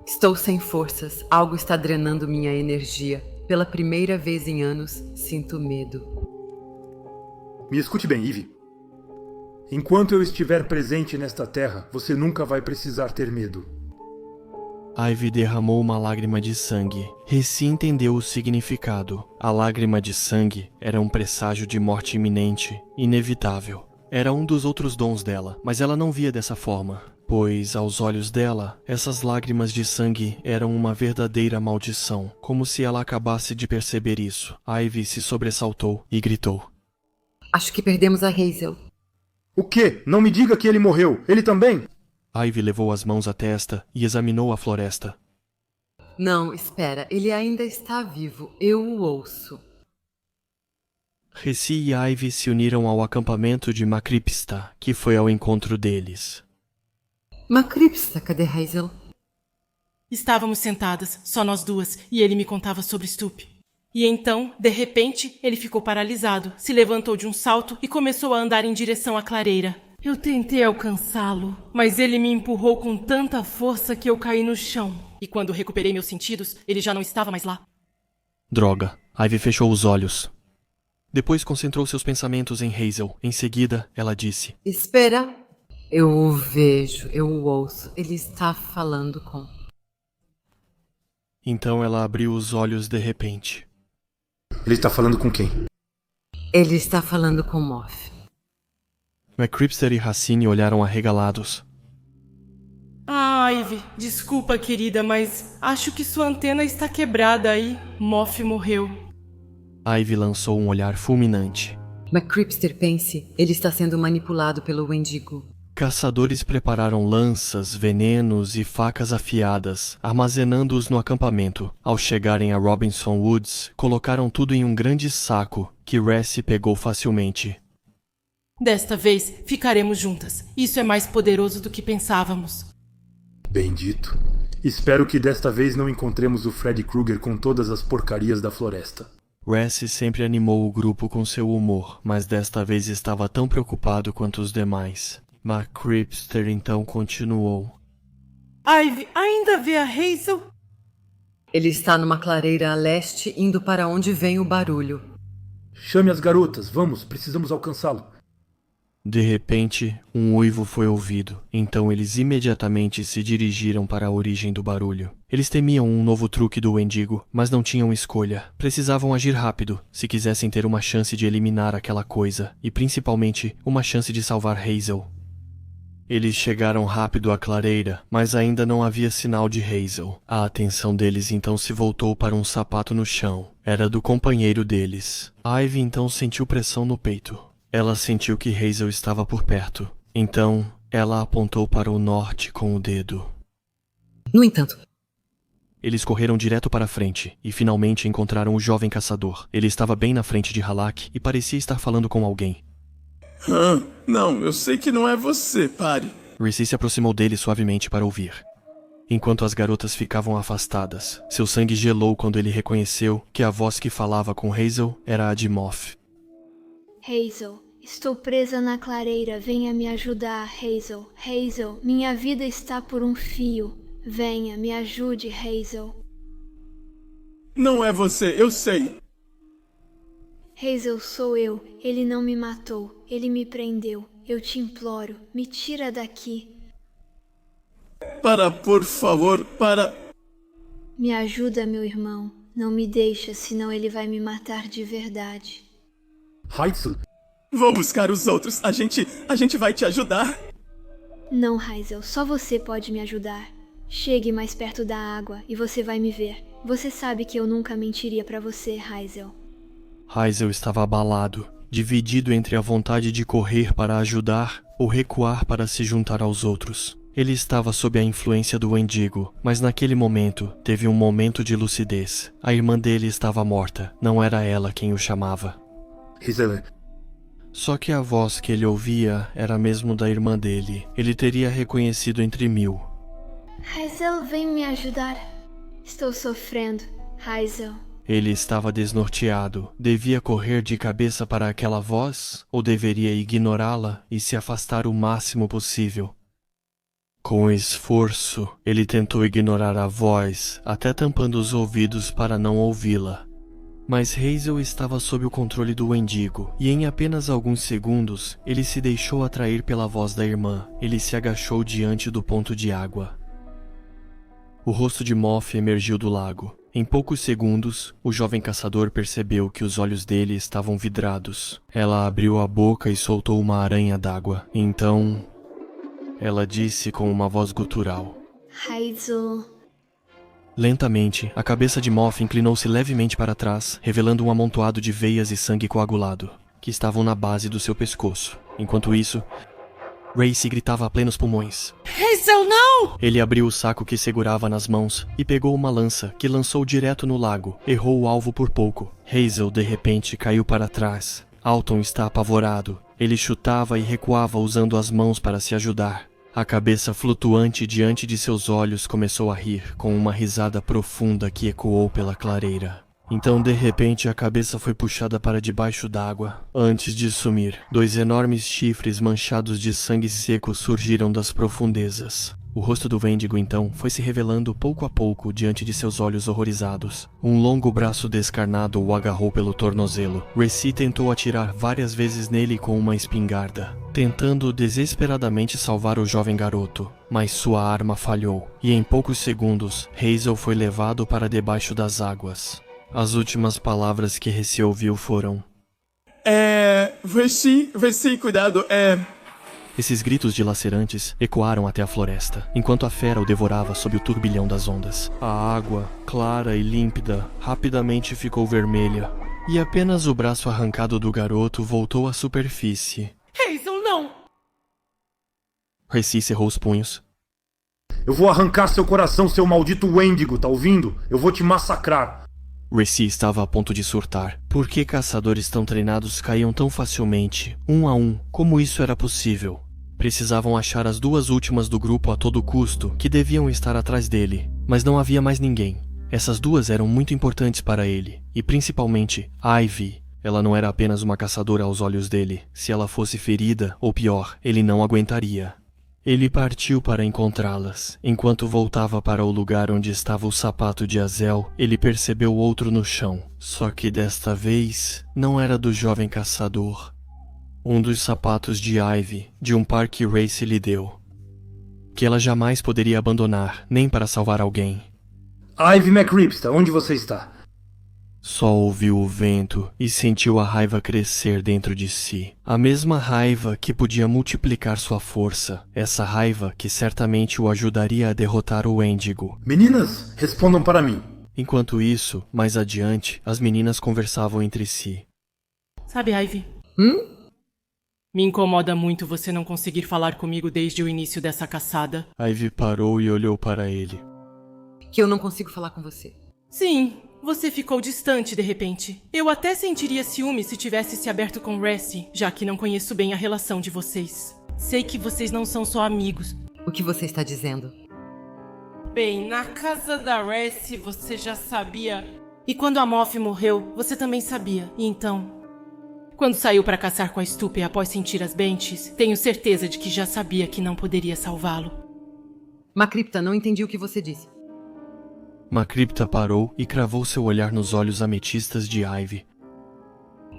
Estou sem forças. Algo está drenando minha energia. Pela primeira vez em anos, sinto medo. Me escute bem, Ivy. Enquanto eu estiver presente nesta terra, você nunca vai precisar ter medo. Ivy derramou uma lágrima de sangue. Ressi entendeu o significado. A lágrima de sangue era um presságio de morte iminente, inevitável. Era um dos outros dons dela, mas ela não via dessa forma, pois, aos olhos dela, essas lágrimas de sangue eram uma verdadeira maldição, como se ela acabasse de perceber isso. Ivy se sobressaltou e gritou. Acho que perdemos a Hazel. O quê? Não me diga que ele morreu. Ele também? Ivy levou as mãos à testa e examinou a floresta. Não, espera. Ele ainda está vivo. Eu o ouço. Ressi e Ivy se uniram ao acampamento de Macripsta, que foi ao encontro deles. Macripsta, cadê Hazel? Estávamos sentadas, só nós duas, e ele me contava sobre Stupe. E então, de repente, ele ficou paralisado, se levantou de um salto e começou a andar em direção à clareira. Eu tentei alcançá-lo, mas ele me empurrou com tanta força que eu caí no chão. E quando recuperei meus sentidos, ele já não estava mais lá. Droga. Ivy fechou os olhos. Depois concentrou seus pensamentos em Hazel. Em seguida, ela disse. Espera. Eu o vejo, eu o ouço. Ele está falando com... Então ela abriu os olhos de repente. Ele está falando com quem? Ele está falando com Moff. Macripsta e Racine olharam arregalados. Ah, Ivy, desculpa, querida, mas acho que sua antena está quebrada aí. Moff morreu. Ivy lançou um olhar fulminante. Macripsta, pense, ele está sendo manipulado pelo Wendigo. Caçadores prepararam lanças, venenos e facas afiadas, armazenando-os no acampamento. Ao chegarem a Robinson Woods, colocaram tudo em um grande saco, que Ressi pegou facilmente. Desta vez, ficaremos juntas. Isso é mais poderoso do que pensávamos. Bendito. Espero que desta vez não encontremos o Freddy Krueger com todas as porcarias da floresta. Ressi sempre animou o grupo com seu humor, mas desta vez estava tão preocupado quanto os demais. Macripsta então continuou. Ivy, ainda vê a Hazel? Ele está numa clareira a leste, indo para onde vem o barulho. Chame as garotas, vamos, precisamos alcançá-lo. De repente, um uivo foi ouvido. Então eles imediatamente se dirigiram para a origem do barulho. Eles temiam um novo truque do Wendigo, mas não tinham escolha. Precisavam agir rápido, se quisessem ter uma chance de eliminar aquela coisa, e principalmente uma chance de salvar Hazel. Eles chegaram rápido à clareira, mas ainda não havia sinal de Hazel. A atenção deles então se voltou para um sapato no chão. Era do companheiro deles. Ivy então sentiu pressão no peito. Ela sentiu que Hazel estava por perto. Então, ela apontou para o norte com o dedo. No entanto, Eles correram direto para a frente e finalmente encontraram o jovem caçador. Ele estava bem na frente de Halak e parecia estar falando com alguém. Não, eu sei que não é você, pare. Rissy se aproximou dele suavemente para ouvir. Enquanto as garotas ficavam afastadas, seu sangue gelou quando ele reconheceu que a voz que falava com Hazel era a de Moth. Hazel, estou presa na clareira. Venha me ajudar, Hazel. Hazel, minha vida está por um fio. Venha, me ajude, Hazel. Não é você, eu sei. Hazel, sou eu. Ele não me matou. Ele me prendeu. Eu te imploro, me tira daqui. Para, por favor, para. Me ajuda, meu irmão. Não me deixa, senão ele vai me matar de verdade. Hazel, Vou buscar os outros. A gente vai te ajudar. Não, Hazel, só você pode me ajudar. Chegue mais perto da água e você vai me ver. Você sabe que eu nunca mentiria pra você, Hazel. Hazel estava abalado, dividido entre a vontade de correr para ajudar ou recuar para se juntar aos outros. Ele estava sob a influência do Wendigo, mas naquele momento teve um momento de lucidez. A irmã dele estava morta, não era ela quem o chamava. Hazel, Só que a voz que ele ouvia era mesmo da irmã dele. Ele teria reconhecido entre 1000. Hazel, vem me ajudar. Estou sofrendo, Hazel. Ele estava desnorteado. Devia correr de cabeça para aquela voz ou deveria ignorá-la e se afastar o máximo possível? Com esforço, ele tentou ignorar a voz, até tampando os ouvidos para não ouvi-la. Mas Hazel estava sob o controle do Wendigo, e em apenas alguns segundos, ele se deixou atrair pela voz da irmã. Ele se agachou diante do ponto de água. O rosto de Moth emergiu do lago. Em poucos segundos, o jovem caçador percebeu que os olhos dele estavam vidrados. Ela abriu a boca e soltou uma aranha d'água. Então, ela disse com uma voz gutural. Hazel. Lentamente, a cabeça de Moth inclinou-se levemente para trás, revelando um amontoado de veias e sangue coagulado, que estavam na base do seu pescoço. Enquanto isso, Rayce gritava a plenos pulmões. Hazel, não! Ele abriu o saco que segurava nas mãos e pegou uma lança que lançou direto no lago. Errou o alvo por pouco. Hazel, de repente, caiu para trás. Alton está apavorado. Ele chutava e recuava usando as mãos para se ajudar. A cabeça flutuante diante de seus olhos começou a rir, com uma risada profunda que ecoou pela clareira. Então, de repente, a cabeça foi puxada para debaixo d'água. Antes de sumir, 2 enormes chifres manchados de sangue seco surgiram das profundezas. O rosto do Wendigo, então, foi se revelando pouco a pouco diante de seus olhos horrorizados. Um longo braço descarnado o agarrou pelo tornozelo. Rissy tentou atirar várias vezes nele com uma espingarda, tentando desesperadamente salvar o jovem garoto, mas sua arma falhou, e em poucos segundos, Hazel foi levado para debaixo das águas. As últimas palavras que Rissy ouviu foram: Rissy, cuidado, Esses gritos dilacerantes ecoaram até a floresta, enquanto a fera o devorava sob o turbilhão das ondas. A água, clara e límpida, rapidamente ficou vermelha, e apenas o braço arrancado do garoto voltou à superfície. Hazel, não! Rissy cerrou os punhos. eu vou arrancar seu coração, seu maldito Wendigo, tá ouvindo? Eu vou te massacrar. Rissy estava a ponto de surtar. Por que caçadores tão treinados caíam tão facilmente, um a um? Como isso era possível? Precisavam achar as 2 últimas do grupo a todo custo, que deviam estar atrás dele. Mas não havia mais ninguém. Essas 2 eram muito importantes para ele. E principalmente, Ivy. Ela não era apenas uma caçadora aos olhos dele. Se ela fosse ferida, ou pior, ele não aguentaria. Ele partiu para encontrá-las. Enquanto voltava para o lugar onde estava o sapato de Azel, ele percebeu outro no chão. Só que desta vez, não era do jovem caçador. Um dos sapatos de Ivy, de um par que Rayce lhe deu. Que ela jamais poderia abandonar, nem para salvar alguém. Ivy McRipsta, onde você está? Só ouviu o vento e sentiu a raiva crescer dentro de si. A mesma raiva que podia multiplicar sua força. Essa raiva que certamente o ajudaria a derrotar o Wendigo. Meninas, respondam para mim. Enquanto isso, mais adiante, as meninas conversavam entre si. Sabe, Ivy? Me incomoda muito você não conseguir falar comigo desde o início dessa caçada. Ivy parou e olhou para ele. Que eu não consigo falar com você. Sim, você ficou distante de repente. Eu até sentiria ciúme se tivesse se aberto com Ressie, já que não conheço bem a relação de vocês. Sei que vocês não são só amigos. O que você está dizendo? Bem, na casa da Ressie você já sabia. E quando a Moff morreu, você também sabia. E então... Quando saiu para caçar com a Stupe após sentir as Banshees, tenho certeza de que já sabia que não poderia salvá-lo. Macripta, não entendi o que você disse. Macripta parou e cravou seu olhar nos olhos ametistas de Ivy.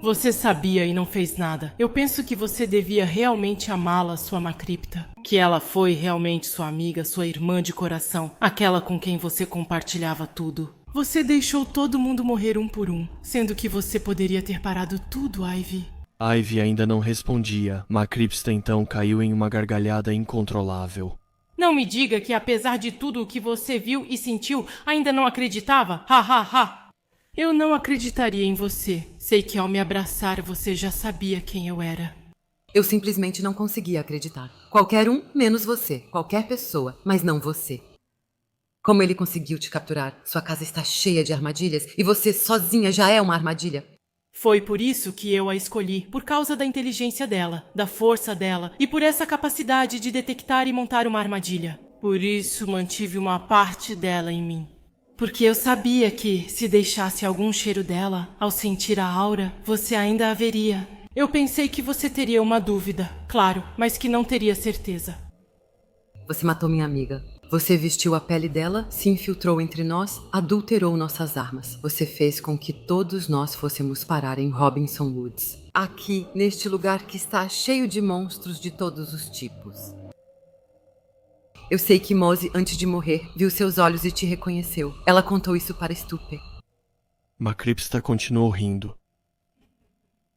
Você sabia e não fez nada. Eu penso que você devia realmente amá-la, sua Macripta. Que ela foi realmente sua amiga, sua irmã de coração, aquela com quem você compartilhava tudo. Você deixou todo mundo morrer um por um, sendo que você poderia ter parado tudo, Ivy. Ivy ainda não respondia. Macripta então caiu em uma gargalhada incontrolável. Não me diga que apesar de tudo o que você viu e sentiu, ainda não acreditava? Ha, ha, ha! Eu não acreditaria em você. Sei que ao me abraçar você já sabia quem eu era. Eu simplesmente não conseguia acreditar. Qualquer um, menos você. Qualquer pessoa, mas não você. Como ele conseguiu te capturar? Sua casa está cheia de armadilhas e você sozinha já é uma armadilha. Foi por isso que eu a escolhi, por causa da inteligência dela, da força dela e por essa capacidade de detectar e montar uma armadilha. Por isso mantive uma parte dela em mim. Porque eu sabia que, se deixasse algum cheiro dela, ao sentir a aura, você ainda a veria. Eu pensei que você teria uma dúvida, claro, mas que não teria certeza. Você matou minha amiga. Você vestiu a pele dela, se infiltrou entre nós, adulterou nossas armas. Você fez com que todos nós fôssemos parar em Robinson Woods. Aqui, neste lugar que está cheio de monstros de todos os tipos. Eu sei que Mose, antes de morrer, viu seus olhos e te reconheceu. Ela contou isso para Stupe. Macripta continuou rindo.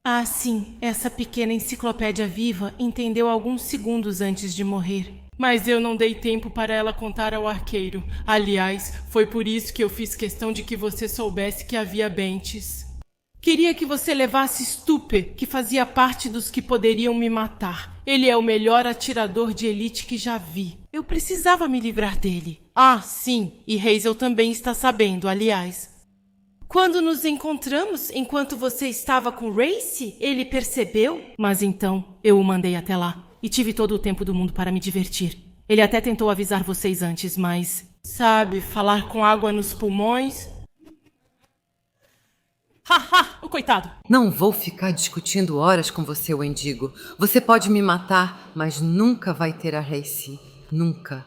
Ah, sim, essa pequena enciclopédia viva entendeu alguns segundos antes de morrer. Mas eu não dei tempo para ela contar ao arqueiro. Aliás, foi por isso que eu fiz questão de que você soubesse que havia Banshees. Queria que você levasse Stupe, que fazia parte dos que poderiam me matar. Ele é o melhor atirador de elite que já vi. Eu precisava me livrar dele. Ah, sim, e Hazel também está sabendo, aliás. Quando nos encontramos, enquanto você estava com Ressie, ele percebeu? Mas então, eu o mandei até lá. E tive todo o tempo do mundo para me divertir. Ele até tentou avisar vocês antes, mas... Sabe, falar com água nos pulmões... Haha, o coitado! Não vou ficar discutindo horas com você, Wendigo. Você pode me matar, mas nunca vai ter a Ressie. Nunca.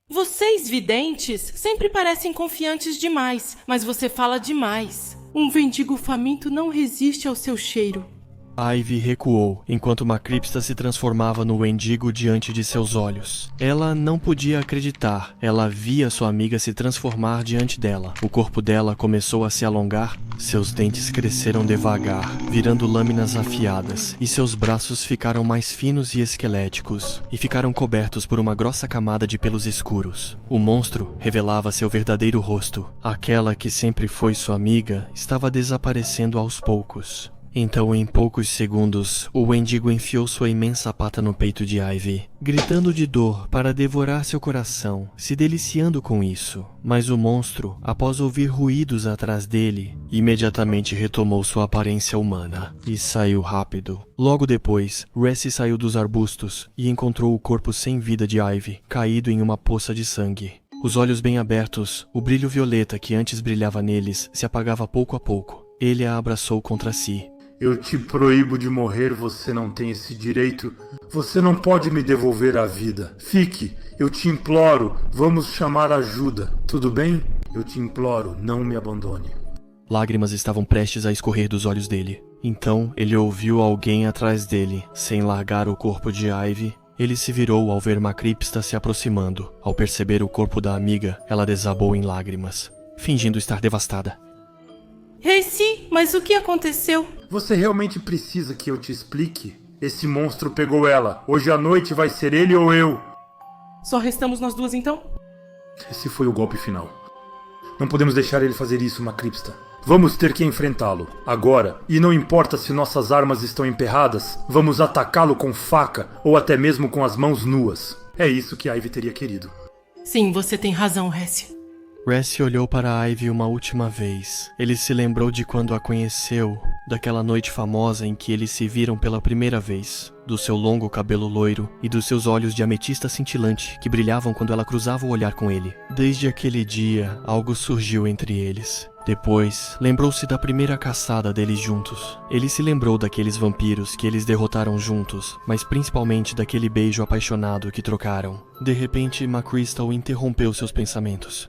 Vocês, videntes, sempre parecem confiantes demais, mas você fala demais. Um Wendigo faminto não resiste ao seu cheiro. Ivy recuou, enquanto Macripta se transformava no Wendigo diante de seus olhos. Ela não podia acreditar. Ela via sua amiga se transformar diante dela. O corpo dela começou a se alongar, seus dentes cresceram devagar, virando lâminas afiadas, e seus braços ficaram mais finos e esqueléticos, e ficaram cobertos por uma grossa camada de pelos escuros. O monstro revelava seu verdadeiro rosto. Aquela que sempre foi sua amiga estava desaparecendo aos poucos. Então, em poucos segundos, o Wendigo enfiou sua imensa pata no peito de Ivy, gritando de dor para devorar seu coração, se deliciando com isso. Mas o monstro, após ouvir ruídos atrás dele, imediatamente retomou sua aparência humana e saiu rápido. Logo depois, Ressie saiu dos arbustos e encontrou o corpo sem vida de Ivy, caído em uma poça de sangue. Os olhos bem abertos, o brilho violeta que antes brilhava neles se apagava pouco a pouco. Ele a abraçou contra si. Eu te proíbo de morrer, você não tem esse direito. Você não pode me devolver a vida. Fique, eu te imploro, vamos chamar ajuda. Tudo bem? Eu te imploro, não me abandone. Lágrimas estavam prestes a escorrer dos olhos dele. Então, ele ouviu alguém atrás dele. Sem largar o corpo de Ivy, ele se virou ao ver Macripta se aproximando. Ao perceber o corpo da amiga, ela desabou em lágrimas, fingindo estar devastada. Reci, mas o que aconteceu? Você realmente precisa que eu te explique? Esse monstro pegou ela. Hoje à noite vai ser ele ou eu. Só restamos nós duas então? Esse foi o golpe final. Não podemos deixar ele fazer isso, Macripsta. Vamos ter que enfrentá-lo, agora. E não importa se nossas armas estão emperradas, vamos atacá-lo com faca ou até mesmo com as mãos nuas. É isso que Ivy teria querido. Sim, você tem razão, Reci. Reci olhou para Ivy uma última vez. Ele se lembrou de quando a conheceu, daquela noite famosa em que eles se viram pela primeira vez, do seu longo cabelo loiro e dos seus olhos de ametista cintilante que brilhavam quando ela cruzava o olhar com ele. Desde aquele dia, algo surgiu entre eles. Depois, lembrou-se da primeira caçada deles juntos. Ele se lembrou daqueles vampiros que eles derrotaram juntos, mas principalmente daquele beijo apaixonado que trocaram. De repente, McChrystal interrompeu seus pensamentos.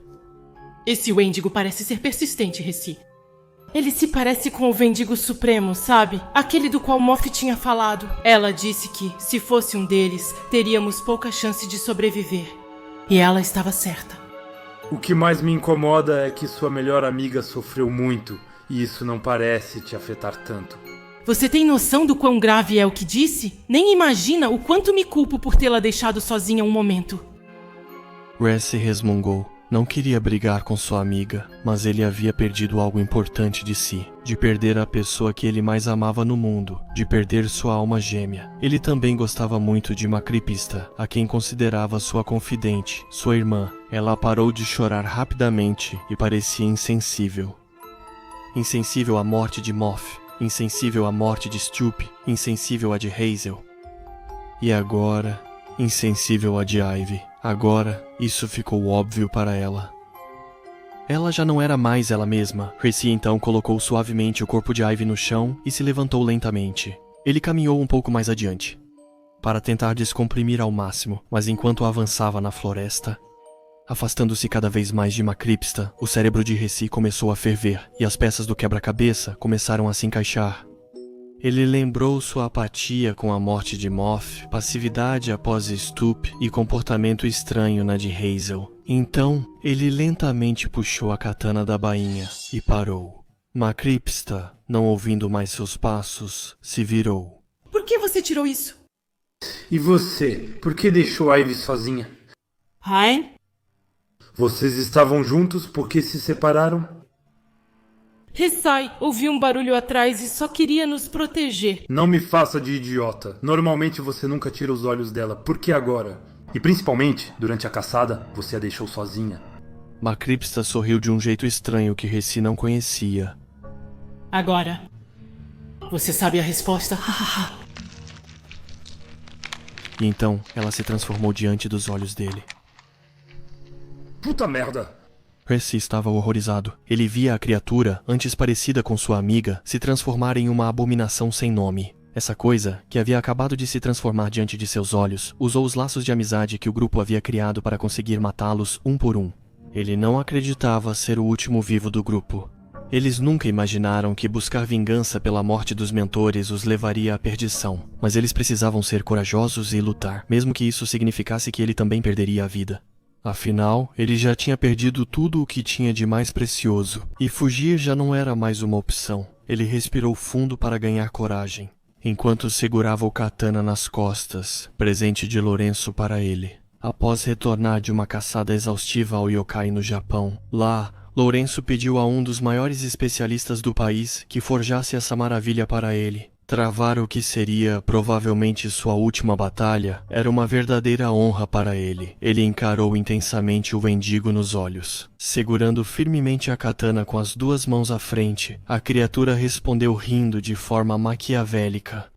Esse Wendigo parece ser persistente, Reci. Ele se parece com o Wendigo Supremo, sabe? Aquele do qual Moff tinha falado. Ela disse que, se fosse um deles, teríamos pouca chance de sobreviver. E ela estava certa. O que mais me incomoda é que sua melhor amiga sofreu muito, e isso não parece te afetar tanto. Você tem noção do quão grave é o que disse? Nem imagina o quanto me culpo por tê-la deixado sozinha um momento. Reci resmungou. Não queria brigar com sua amiga, mas ele havia perdido algo importante de si. De perder a pessoa que ele mais amava no mundo, de perder sua alma gêmea. Ele também gostava muito de Macripsta, a quem considerava sua confidente, sua irmã. Ela parou de chorar rapidamente e parecia insensível. Insensível à morte de Moff, insensível à morte de Stupe, insensível à de Hazel. E agora, insensível à de Ivy. Agora, isso ficou óbvio para ela. Ela já não era mais ela mesma. Reci então colocou suavemente o corpo de Ivy no chão e se levantou lentamente. Ele caminhou um pouco mais adiante, para tentar descomprimir ao máximo, mas enquanto avançava na floresta, afastando-se cada vez mais de Macripsta, o cérebro de Reci começou a ferver e as peças do quebra-cabeça começaram a se encaixar. Ele lembrou sua apatia com a morte de Moff, passividade após Stupe e comportamento estranho na de Hazel. Então, ele lentamente puxou a katana da bainha e parou. Macripsta, não ouvindo mais seus passos, se virou. Por que você tirou isso? E você? Por que deixou Ivy sozinha? Hein? Vocês estavam juntos porque se separaram? Reci, ouvi um barulho atrás e só queria nos proteger. Não me faça de idiota. Normalmente você nunca tira os olhos dela. Por que agora? E principalmente, durante a caçada, você a deixou sozinha. Macripsta sorriu de um jeito estranho que Reci não conhecia. Agora, você sabe a resposta? E então, ela se transformou diante dos olhos dele. Puta merda! Reci estava horrorizado. Ele via a criatura, antes parecida com sua amiga, se transformar em uma abominação sem nome. Essa coisa, que havia acabado de se transformar diante de seus olhos, usou os laços de amizade que o grupo havia criado para conseguir matá-los um por um. Ele não acreditava ser o último vivo do grupo. Eles nunca imaginaram que buscar vingança pela morte dos mentores os levaria à perdição, mas eles precisavam ser corajosos e lutar, mesmo que isso significasse que ele também perderia a vida. Afinal, ele já tinha perdido tudo o que tinha de mais precioso, e fugir já não era mais uma opção. Ele respirou fundo para ganhar coragem, enquanto segurava o katana nas costas, presente de Lourenço para ele. Após retornar de uma caçada exaustiva ao yokai no Japão, lá, Lourenço pediu a um dos maiores especialistas do país que forjasse essa maravilha para ele. Travar o que seria provavelmente sua última batalha era uma verdadeira honra para ele. Ele encarou intensamente o Wendigo nos olhos. Segurando firmemente a katana com as duas mãos à frente, a criatura respondeu rindo de forma maquiavélica.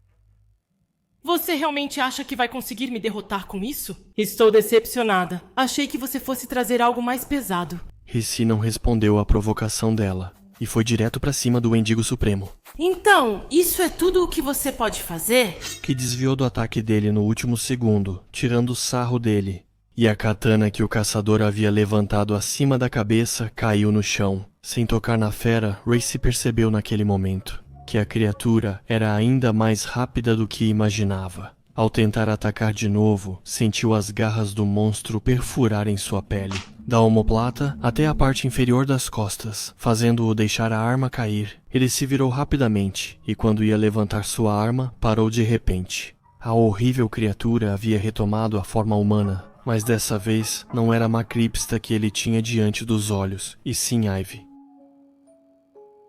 Você realmente acha que vai conseguir me derrotar com isso? Estou decepcionada. Achei que você fosse trazer algo mais pesado. Reci não respondeu à provocação dela e foi direto para cima do Wendigo Supremo. Então, isso é tudo o que você pode fazer? Que desviou do ataque dele no último segundo, tirando sarro dele. E a katana que o caçador havia levantado acima da cabeça caiu no chão. Sem tocar na fera, Reci percebeu naquele momento que a criatura era ainda mais rápida do que imaginava. Ao tentar atacar de novo, sentiu as garras do monstro perfurarem sua pele. da omoplata até a parte inferior das costas, fazendo-o deixar a arma cair. Ele se virou rapidamente, e quando ia levantar sua arma, parou de repente. A horrível criatura havia retomado a forma humana, mas dessa vez não era a Macripsta que ele tinha diante dos olhos, e sim Ivy.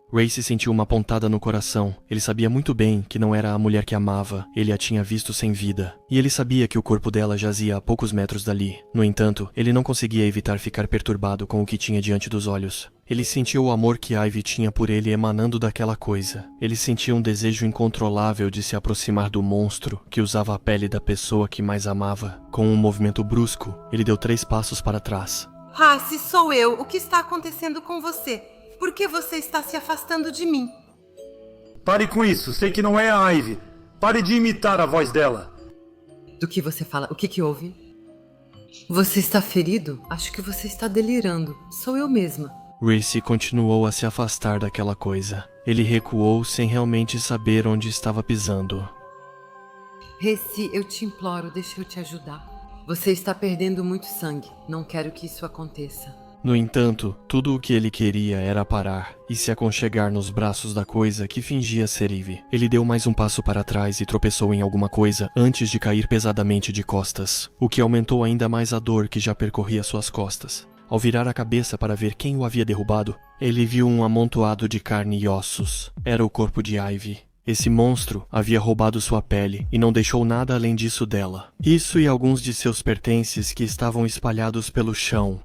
Racy sentiu uma pontada no coração. Ele sabia muito bem que não era a mulher que amava, ele a tinha visto sem vida. E ele sabia que o corpo dela jazia a poucos metros dali. No entanto, ele não conseguia evitar ficar perturbado com o que tinha diante dos olhos. Ele sentiu o amor que Ivy tinha por ele emanando daquela coisa. Ele sentia um desejo incontrolável de se aproximar do monstro que usava a pele da pessoa que mais amava. Com um movimento brusco, ele deu 3 passos para trás. Se sou eu. O que está acontecendo com você? Por que você está se afastando de mim? Pare com isso, sei que não é a Ivy. Pare de imitar a voz dela. Do que você fala? O que houve? Você está ferido? Acho que você está delirando. Sou eu mesma. Racy continuou a se afastar daquela coisa. Ele recuou sem realmente saber onde estava pisando. Racy, eu te imploro, deixa eu te ajudar. Você está perdendo muito sangue. Não quero que isso aconteça. No entanto, tudo o que ele queria era parar e se aconchegar nos braços da coisa que fingia ser Ivy. Ele deu mais um passo para trás e tropeçou em alguma coisa antes de cair pesadamente de costas, o que aumentou ainda mais a dor que já percorria suas costas. Ao virar a cabeça para ver quem o havia derrubado, ele viu um amontoado de carne e ossos. Era o corpo de Ivy. Esse monstro havia roubado sua pele e não deixou nada além disso dela. Isso e alguns de seus pertences que estavam espalhados pelo chão.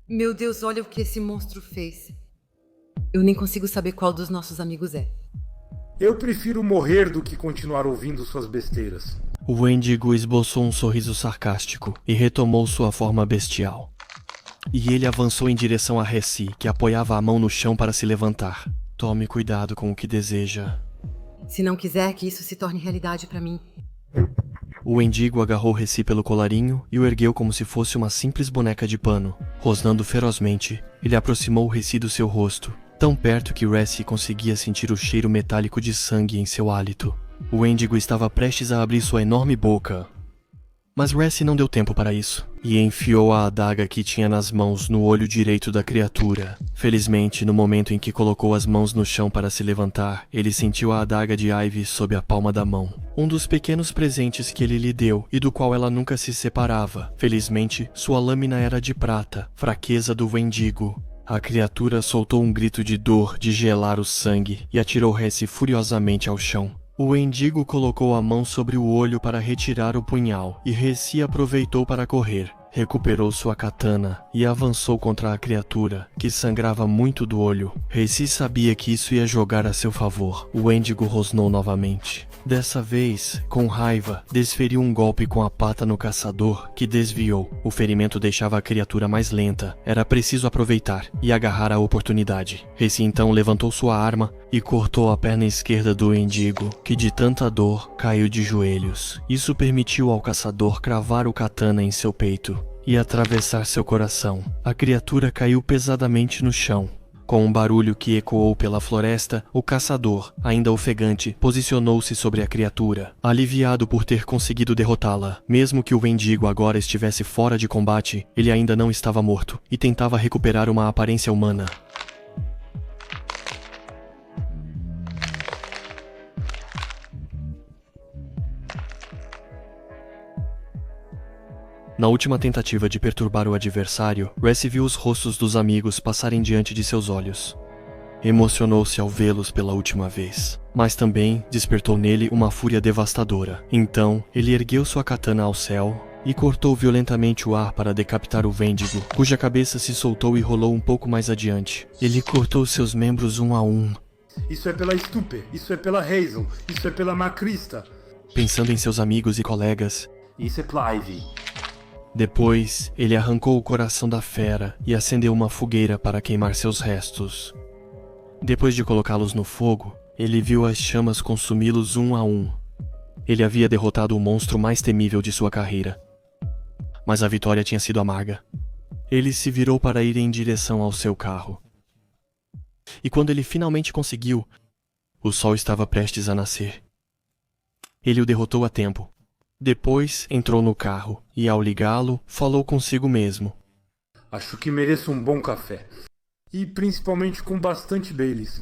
Meu Deus, olha o que esse monstro fez. Eu nem consigo saber qual dos nossos amigos é. Eu prefiro morrer do que continuar ouvindo suas besteiras. O Wendigo esboçou um sorriso sarcástico e retomou sua forma bestial. E ele avançou em direção a Racy, que apoiava a mão no chão para se levantar. Tome cuidado com o que deseja. Se não quiser que isso se torne realidade para mim. O Wendigo agarrou Racy pelo colarinho e o ergueu como se fosse uma simples boneca de pano. Rosnando ferozmente, ele aproximou Racy do seu rosto, tão perto que Racy conseguia sentir o cheiro metálico de sangue em seu hálito. O Wendigo estava prestes a abrir sua enorme boca. Mas Racy não deu tempo para isso, e enfiou a adaga que tinha nas mãos no olho direito da criatura. Felizmente, no momento em que colocou as mãos no chão para se levantar, ele sentiu a adaga de Ivy sob a palma da mão. Um dos pequenos presentes que ele lhe deu e do qual ela nunca se separava. Felizmente, sua lâmina era de prata, fraqueza do Wendigo. A criatura soltou um grito de dor de gelar o sangue e atirou Racy furiosamente ao chão. O Wendigo colocou a mão sobre o olho para retirar o punhal, e Racy aproveitou para correr. Recuperou sua katana e avançou contra a criatura, que sangrava muito do olho. Racy sabia que isso ia jogar a seu favor. O Wendigo rosnou novamente. Dessa vez, com raiva, desferiu um golpe com a pata no caçador, que desviou. O ferimento deixava a criatura mais lenta. Era preciso aproveitar e agarrar a oportunidade. Racy então levantou sua arma e cortou a perna esquerda do Wendigo, que de tanta dor caiu de joelhos. Isso permitiu ao caçador cravar o katana em seu peito e atravessar seu coração. A criatura caiu pesadamente no chão. Com um barulho que ecoou pela floresta, o caçador, ainda ofegante, posicionou-se sobre a criatura, aliviado por ter conseguido derrotá-la. Mesmo que o Wendigo agora estivesse fora de combate, ele ainda não estava morto e tentava recuperar uma aparência humana. Na última tentativa de perturbar o adversário, Racy viu os rostos dos amigos passarem diante de seus olhos. Emocionou-se ao vê-los pela última vez, mas também despertou nele uma fúria devastadora. Então, ele ergueu sua katana ao céu e cortou violentamente o ar para decapitar o Wendigo, cuja cabeça se soltou e rolou um pouco mais adiante. Ele cortou seus membros um a um. Isso é pela Stupe, isso é pela Hazel, isso é pela Macrista. Pensando em seus amigos e colegas, isso é pela Ivy. Depois, ele arrancou o coração da fera e acendeu uma fogueira para queimar seus restos. Depois de colocá-los no fogo, ele viu as chamas consumi-los um a um. Ele havia derrotado o monstro mais temível de sua carreira. Mas a vitória tinha sido amarga. Ele se virou para ir em direção ao seu carro. E quando ele finalmente conseguiu, o sol estava prestes a nascer. Ele o derrotou a tempo. Depois entrou no carro e, ao ligá-lo, falou consigo mesmo. Acho que mereço um bom café. E principalmente com bastante Baileys.